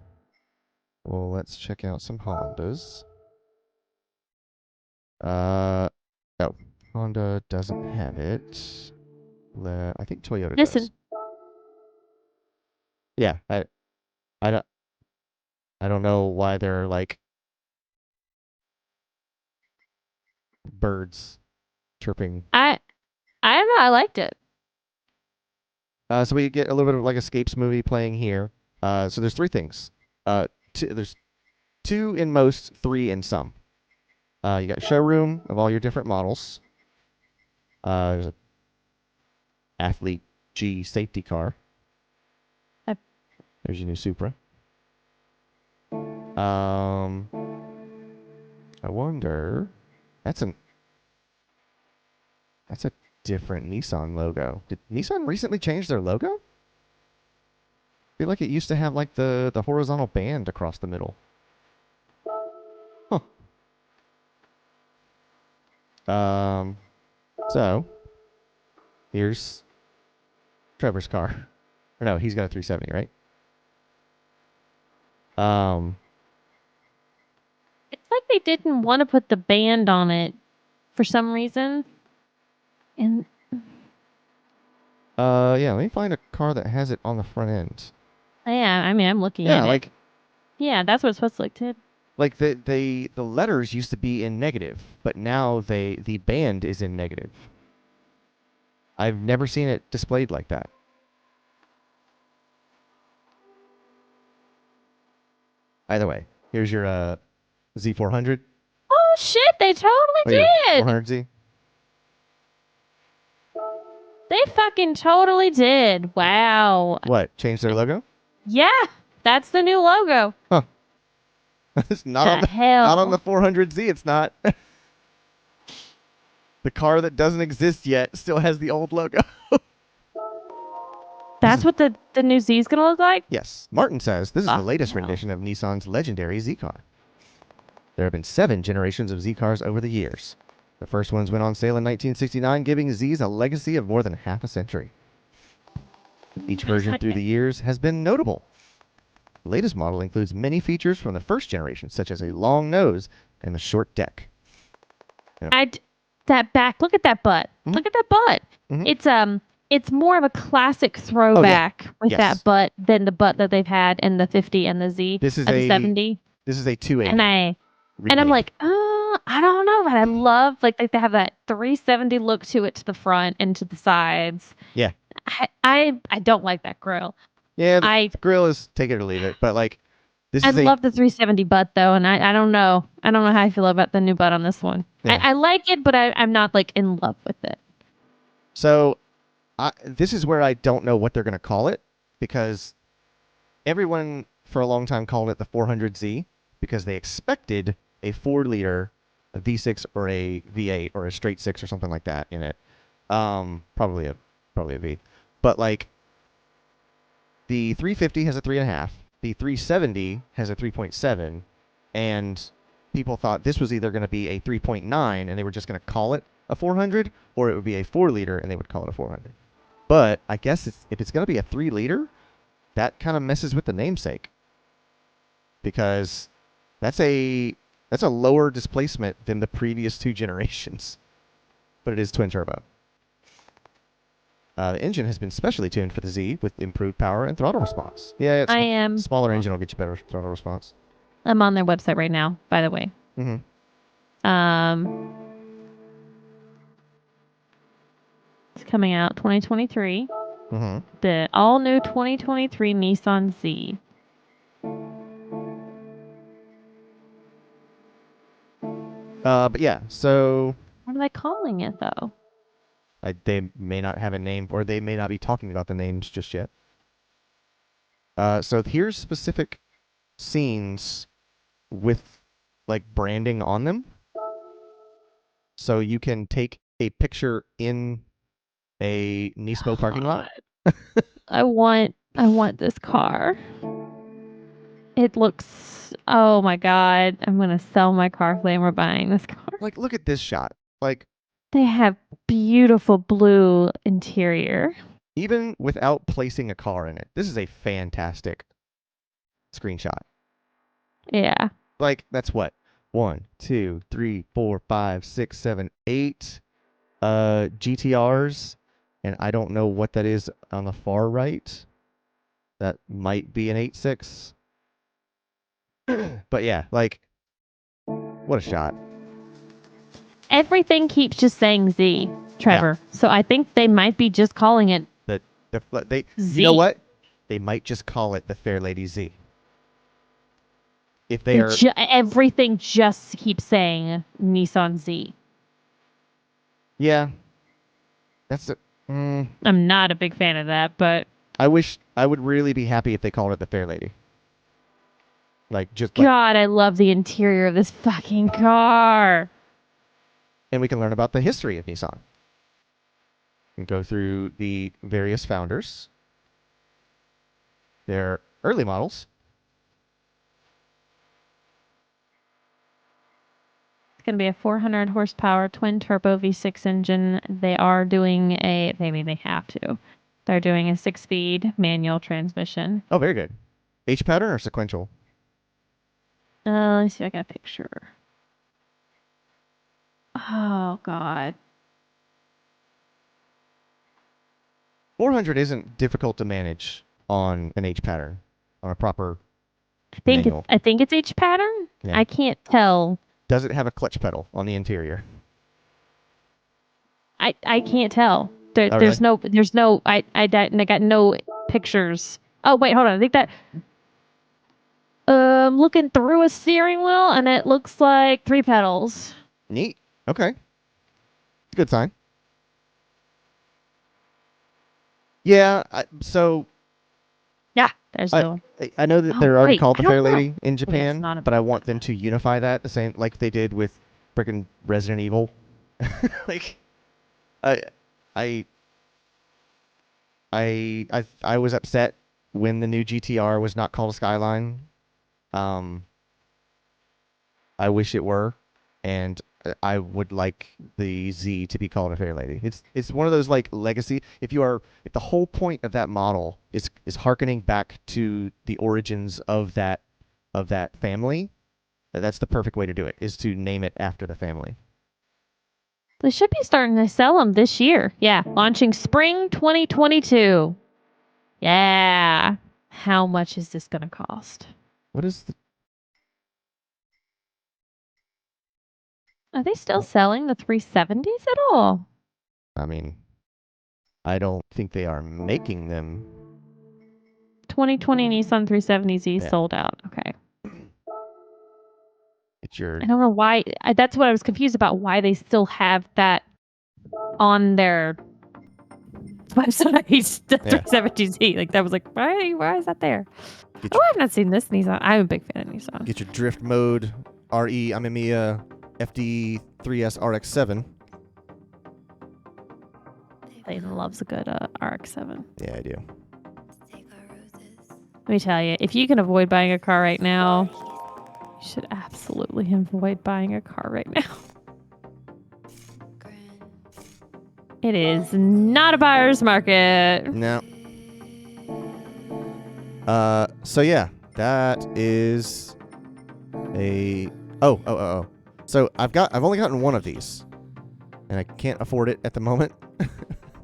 Speaker 2: Well, let's check out some Hondas. Oh, Honda doesn't have it. I think Toyota does. Yeah, I don't know why they're like birds chirping.
Speaker 1: I don't know. I liked it.
Speaker 2: So we get a little bit of like Escapes movie playing here. So there's three things. There's two in most, three in some. You got showroom of all your different models. There's an Athlete G safety car. There's your new Supra. I wonder. That's a different Nissan logo. Did Nissan recently change their logo? I feel like it used to have like the horizontal band across the middle. Huh. So here's Trevor's car. Or no, he's got a 370, right?
Speaker 1: It's like they didn't want to put the band on it for some reason. And
Speaker 2: yeah, let me find a car that has it on the front end.
Speaker 1: yeah, I mean, I'm looking at it. Yeah, that's what it's supposed to look like.
Speaker 2: Like the letters used to be in negative, but now the band is in negative. I've never seen it displayed like that. Either way, here's your Z400.
Speaker 1: Oh shit, they totally did.
Speaker 2: 400Z.
Speaker 1: They fucking totally did. Wow.
Speaker 2: What? Changed their logo?
Speaker 1: Yeah, that's the new logo.
Speaker 2: Huh. It's not on the 400Z. It's not. The car that doesn't exist yet still has the old logo.
Speaker 1: That's what the new Z is going to look like?
Speaker 2: Yes. Martin says this is the latest rendition of Nissan's legendary Z car. There have been 7 generations of Z cars over the years. The first ones went on sale in 1969, giving Zs a legacy of more than half a century. Each version through the years has been notable. The latest model includes many features from the first generation, such as a long nose and a short deck.
Speaker 1: Yeah. That back, look at that butt. Mm-hmm. Look at that butt. Mm-hmm. It's more of a classic throwback with that butt than the butt that they've had in the 50 and the Z.
Speaker 2: This is
Speaker 1: the 70.
Speaker 2: This is a 280.
Speaker 1: And I'm like, I don't know, but I love like they have that 370 look to it, to the front and to the sides.
Speaker 2: Yeah.
Speaker 1: I don't like that grill.
Speaker 2: Yeah, the grill is take it or leave it, but like
Speaker 1: I love the 370 butt though, and I don't know. I don't know how I feel about the new butt on this one. Yeah. I like it, but I'm not like in love with it.
Speaker 2: So, this is where I don't know what they're gonna call it, because everyone for a long time called it the 400Z because they expected a 4-liter a V6 or a V8 or a straight six or something like that in it. Probably a V. But like the 350 has a 3.5, the 370 has a 3.7, and people thought this was either going to be a 3.9 and they were just going to call it a 400, or it would be a 4-liter and they would call it a 400. But I guess if it's going to be a 3-liter, that kind of messes with the namesake because that's a lower displacement than the previous 2 generations, but it is twin turbo. The engine has been specially tuned for the Z with improved power and throttle response. Yeah, smaller engine will get you better throttle response.
Speaker 1: I'm on their website right now, by the way. It's coming out 2023. The all new 2023 Nissan Z.
Speaker 2: But yeah, so
Speaker 1: What are they calling it though?
Speaker 2: they may not have a name, or they may not be talking about the names just yet. So here's specific scenes with like branding on them. So you can take a picture in a Nismo parking lot.
Speaker 1: I want this car. It looks, oh my god, I'm gonna sell my car flame. We're buying this car.
Speaker 2: Like, look at this shot. Like,
Speaker 1: they have beautiful blue interior.
Speaker 2: Even without placing a car in it, this is a fantastic screenshot.
Speaker 1: Yeah.
Speaker 2: Like, that's what? 1, 2, 3, 4, 5, 6, 7, 8 GTRs, and I don't know what that is on the far right. That might be an 8.6. But yeah, like, what a shot.
Speaker 1: Everything keeps just saying Z, Trevor. Yeah. So I think they might be just calling it
Speaker 2: they
Speaker 1: Z.
Speaker 2: You know what? They might just call it the Fairlady Z. If they are
Speaker 1: everything just keeps saying Nissan Z.
Speaker 2: Yeah. That's
Speaker 1: I'm not a big fan of that, but
Speaker 2: I would really be happy if they called it the Fairlady. Like, just
Speaker 1: God, I love the interior of this fucking car.
Speaker 2: And we can learn about the history of Nissan. And go through the various founders, their early models.
Speaker 1: It's going to be a 400 horsepower twin turbo V6 engine. They are doing maybe they have to. They're doing a 6-speed manual transmission.
Speaker 2: Oh, very good. H pattern or sequential?
Speaker 1: Let me see if I got a picture. Oh, God.
Speaker 2: 400 isn't difficult to manage on an H pattern, on a proper
Speaker 1: manual. I think it's H pattern. Yeah. I can't tell.
Speaker 2: Does it have a clutch pedal on the interior?
Speaker 1: I can't tell. There's no I got no pictures. Oh wait, hold on. I think that looking through a steering wheel and it looks like 3 pedals.
Speaker 2: Neat. Okay. Good sign. Yeah,
Speaker 1: yeah, there's the one.
Speaker 2: I know that they're already called the Fairlady in Japan, but I want them to unify that the same like they did with freaking Resident Evil. Like, I was upset when the new GTR was not called a Skyline. I wish it were, and I would like the Z to be called a Fairlady. It's one of those like legacy. If the whole point of that model is harkening back to the origins of that family, that's the perfect way to do it. Is to name it after the family.
Speaker 1: They should be starting to sell them this year. Yeah, launching spring 2022. Yeah. How much is this going to cost?
Speaker 2: What is the...
Speaker 1: Are they still selling the 370s at all?
Speaker 2: I mean, I don't think they are making them.
Speaker 1: 2020 Nissan 370Z sold out. Okay. I don't know why. That's what I was confused about. Why they still have that on their website, the 370Z. Like that was like, why is that there?
Speaker 2: Get
Speaker 1: Oh,
Speaker 2: your,
Speaker 1: I've not seen this Nissan. I'm a big fan of Nissan.
Speaker 2: get your drift mode RE Amemiya FD3S RX-7.
Speaker 1: Clayton loves a good RX-7.
Speaker 2: Yeah, I do.
Speaker 1: Let me tell you, if you can avoid buying a car right now, you should absolutely avoid buying a car right now. It is not a buyer's market.
Speaker 2: No. So yeah, that is a oh. So I've only gotten one of these, and I can't afford it at the moment.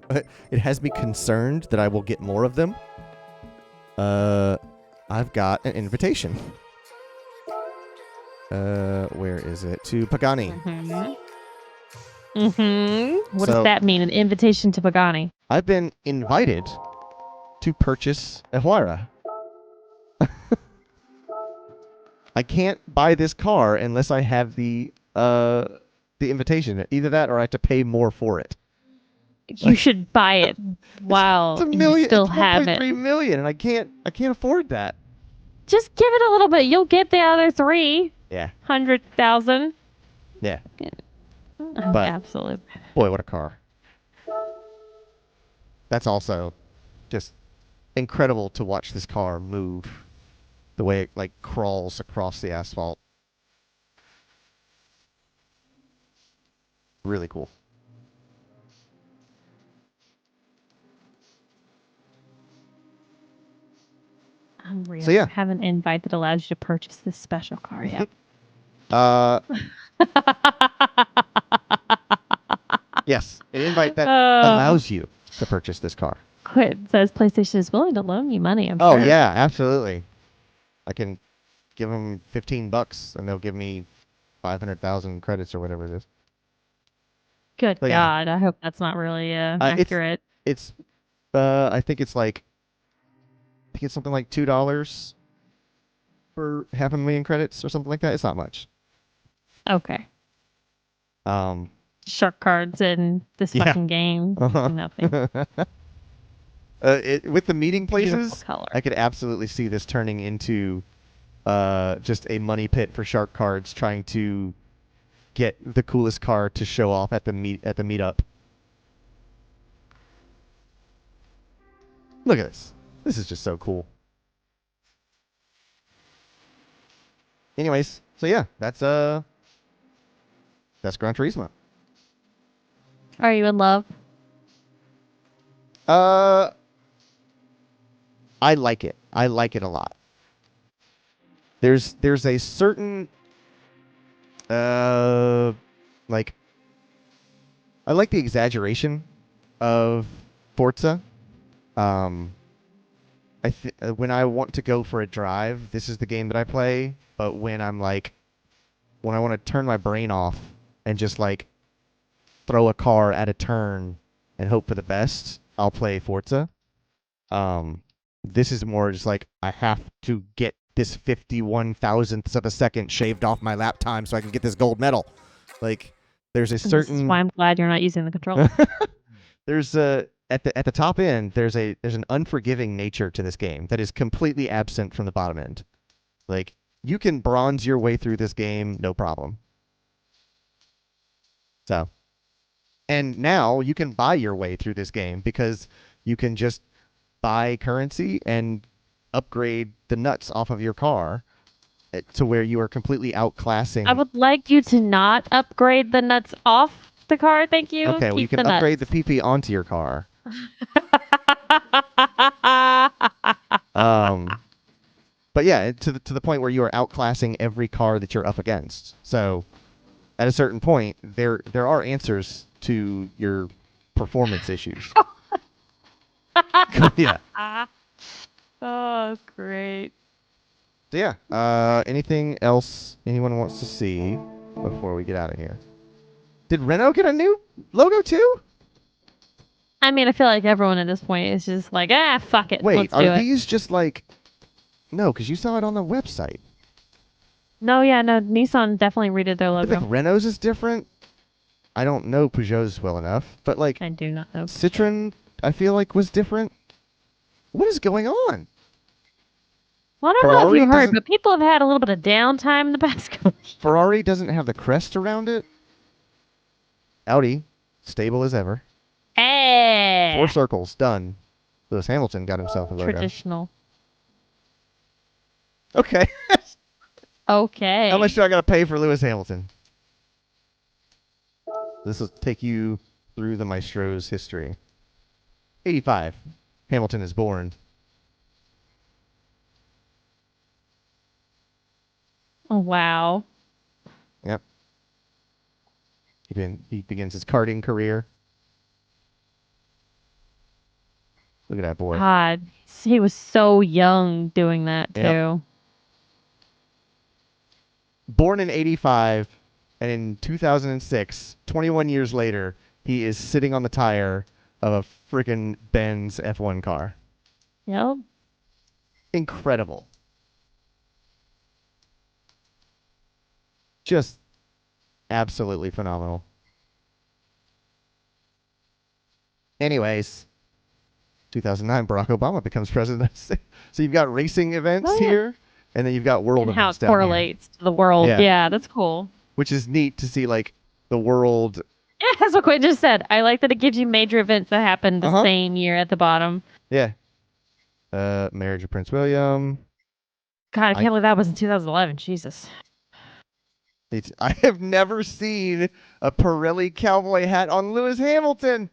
Speaker 2: But it has me concerned that I will get more of them. I've got an invitation. Where is it? To Pagani.
Speaker 1: What does that mean? An invitation to Pagani?
Speaker 2: I've been invited to purchase a Huayra. I can't buy this car unless I have the invitation. Either that, or I have to pay more for it.
Speaker 1: You should buy it while
Speaker 2: It's $1 million.
Speaker 1: you still
Speaker 2: It's
Speaker 1: have it.
Speaker 2: $1.3 million, and I can't afford that.
Speaker 1: Just give it a little bit. You'll get the other 300,000.
Speaker 2: Yeah.
Speaker 1: Oh,
Speaker 2: But
Speaker 1: absolutely.
Speaker 2: boy, what a car! That's also just incredible to watch this car move. The way it like crawls across the asphalt. Really cool.
Speaker 1: Unreal.
Speaker 2: So yeah.
Speaker 1: I have an invite that allows you to purchase this special car yet.
Speaker 2: Yes, an invite that allows you to purchase this car.
Speaker 1: It says PlayStation is willing to loan you money. I'm
Speaker 2: Oh
Speaker 1: sure.
Speaker 2: yeah, absolutely. I can give them $15 and they'll give me 500,000 credits or whatever it is.
Speaker 1: Good
Speaker 2: So,
Speaker 1: God, I hope that's not really accurate.
Speaker 2: It's I think it's something like $2 for 500,000 credits or something like that. It's not much.
Speaker 1: Okay.
Speaker 2: Um,
Speaker 1: Shark cards in this fucking game. Nothing.
Speaker 2: With the meeting places,
Speaker 1: color.
Speaker 2: I could absolutely see this turning into just a money pit for shark cards, trying to get the coolest car to show off at the meetup. Look at this. This is just so cool. Anyways, so yeah, that's Gran Turismo.
Speaker 1: Are you in love?
Speaker 2: I like it. I like it a lot. There's a certain like I like the exaggeration of Forza. When I want to go for a drive, this is the game that I play. But when I want to turn my brain off and just like throw a car at a turn and hope for the best, I'll play Forza. This is more just like I have to get this 51 thousandths of a second shaved off my lap time so I can get this gold medal. Like there's a certain.
Speaker 1: This is why I'm glad you're not using the controller.
Speaker 2: There's at the top end there's an unforgiving nature to this game that is completely absent from the bottom end. Like you can bronze your way through this game no problem. So, and now you can buy your way through this game because you can just buy currency and upgrade the nuts off of your car to where you are completely outclassing.
Speaker 1: I would like you to not upgrade the nuts off the car. Thank you.
Speaker 2: Okay, well, you can upgrade the PP onto your car. But yeah, to the point where you are outclassing every car that you're up against. So, at a certain point, there are answers to your performance issues. Yeah.
Speaker 1: Oh, great.
Speaker 2: So yeah, anything else anyone wants to see before we get out of here? Did Renault get a new logo too?
Speaker 1: I mean, I feel like everyone at this point is just like, fuck it.
Speaker 2: Wait,
Speaker 1: let's do
Speaker 2: are
Speaker 1: it.
Speaker 2: these just like... No, because you saw it on the website.
Speaker 1: No, Nissan definitely redid their
Speaker 2: I
Speaker 1: logo.
Speaker 2: think Renault's is different. I don't know Peugeot's well enough, but like...
Speaker 1: I do not know.
Speaker 2: Citroen, I feel like, was different. What is going on?
Speaker 1: Well, I don't know if
Speaker 2: Ferrari
Speaker 1: you heard,
Speaker 2: doesn't-
Speaker 1: but people have had a little bit of downtime in the past couple of years.
Speaker 2: Ferrari doesn't have the crest around it. Audi, stable as ever.
Speaker 1: Hey!
Speaker 2: 4 circles, done. Lewis Hamilton got himself a logo.
Speaker 1: Traditional.
Speaker 2: Okay.
Speaker 1: Okay.
Speaker 2: How much do I got to pay for Lewis Hamilton? This will take you through the Maestro's history. 85. Hamilton is born.
Speaker 1: Oh, wow.
Speaker 2: Yep. He begins his karting career. Look at that boy.
Speaker 1: God, he was so young doing that, too.
Speaker 2: Yep. Born in 85, and in 2006, 21 years later, he is sitting on the tire of a freaking Benz F1 car.
Speaker 1: Yep.
Speaker 2: Incredible. Just absolutely phenomenal. Anyways, 2009, Barack Obama becomes president. So you've got racing events here, and then you've got world
Speaker 1: And how
Speaker 2: events
Speaker 1: it
Speaker 2: down here.
Speaker 1: correlates to the world.
Speaker 2: Yeah.
Speaker 1: Yeah, that's cool.
Speaker 2: Which is neat to see, like, the world.
Speaker 1: Yeah, that's what Quinn just said. I like that it gives you major events that happened the same year at the bottom.
Speaker 2: Yeah. Marriage of Prince William.
Speaker 1: God, I can't believe that was in 2011. Jesus.
Speaker 2: I have never seen a Pirelli cowboy hat on Lewis Hamilton.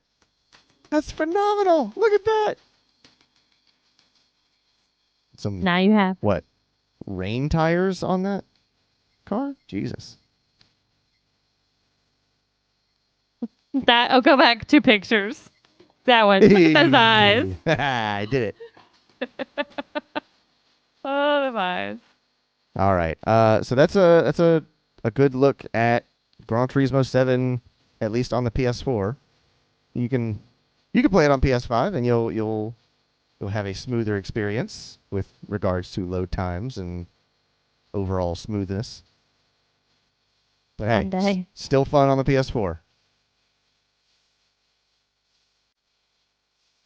Speaker 2: That's phenomenal. Look at that. Some
Speaker 1: Now you have.
Speaker 2: what? Rain tires on that car? Jesus.
Speaker 1: That. Oh, go back 2 pictures. That one. Look at those eyes.
Speaker 2: I did it.
Speaker 1: Oh, the eyes.
Speaker 2: All right. So that's a good look at Gran Turismo 7, at least on the PS4. You can play it on PS5, and you'll have a smoother experience with regards to load times and overall smoothness. But hey,
Speaker 1: One day.
Speaker 2: still fun on the PS4.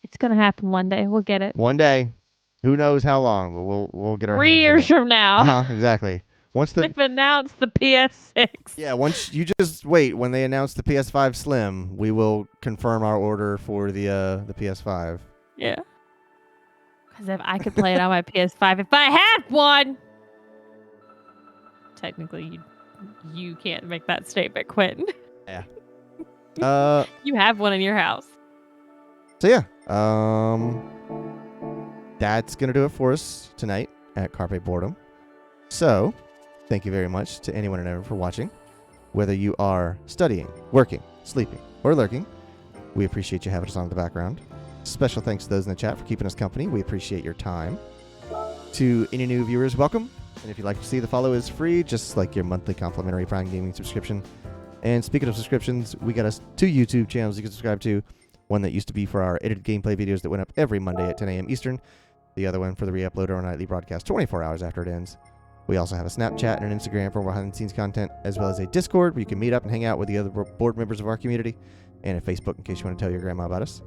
Speaker 1: It's gonna happen one day. We'll get it.
Speaker 2: One day, who knows how long, but we'll get our
Speaker 1: 3
Speaker 2: hands on
Speaker 1: years
Speaker 2: it.
Speaker 1: from now.
Speaker 2: Exactly. Once
Speaker 1: They've announced the PS6.
Speaker 2: Yeah, once you just wait. When they announce the PS5 Slim, we will confirm our order for the PS5.
Speaker 1: Yeah. Because if I could play it on my PS5, if I had one. Technically, you can't make that statement, Quentin.
Speaker 2: Yeah.
Speaker 1: You have one in your house.
Speaker 2: So yeah, that's gonna do it for us tonight at Carpe Boredom. So, thank you very much to anyone and everyone for watching. Whether you are studying, working, sleeping, or lurking, we appreciate you having us on in the background. Special thanks to those in the chat for keeping us company. We appreciate your time. To any new viewers, welcome. And if you'd like to see, the follow is free, just like your monthly complimentary Prime Gaming subscription. And speaking of subscriptions, we got us 2 YouTube channels you can subscribe to. One that used to be for our edited gameplay videos that went up every Monday at 10 a.m. Eastern. The other one for the re-upload or nightly broadcast 24 hours after it ends. We also have a Snapchat and an Instagram for behind-the-scenes content, as well as a Discord where you can meet up and hang out with the other board members of our community, and a Facebook in case you want to tell your grandma about us.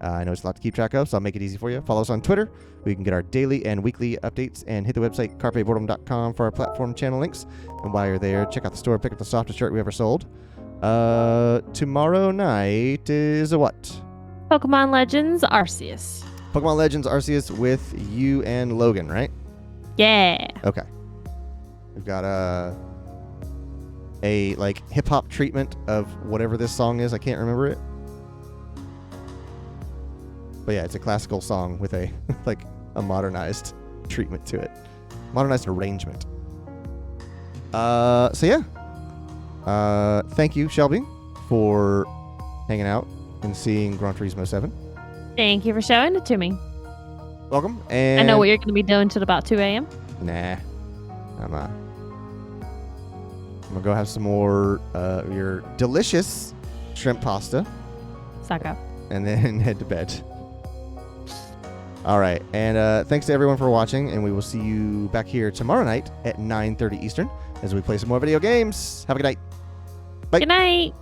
Speaker 2: I know it's a lot to keep track of, so I'll make it easy for you. Follow us on Twitter, where you can get our daily and weekly updates, and hit the website carpeboredom.com for our platform channel links. And while you're there, check out the store, pick up the softest shirt we ever sold. Tomorrow night is a what?
Speaker 1: Pokemon Legends Arceus.
Speaker 2: Pokemon Legends Arceus with you and Logan, right?
Speaker 1: Yeah.
Speaker 2: Okay. We've got a like hip hop treatment of whatever this song is. I can't remember it. But yeah, it's a classical song with a like a modernized treatment to it. Modernized arrangement. So yeah. Thank you, Shelby, for hanging out and seeing Gran Turismo 7.
Speaker 1: Thank you for showing it to me.
Speaker 2: Welcome. And
Speaker 1: I know what you're going to be doing till about 2 a.m.
Speaker 2: Nah. I'm gonna go have some more your delicious shrimp pasta.
Speaker 1: Suck up.
Speaker 2: And then head to bed. All right. And thanks to everyone for watching, and we will see you back here tomorrow night at 9:30 Eastern as we play some more video games. Have a good night. Bye.
Speaker 1: Good night.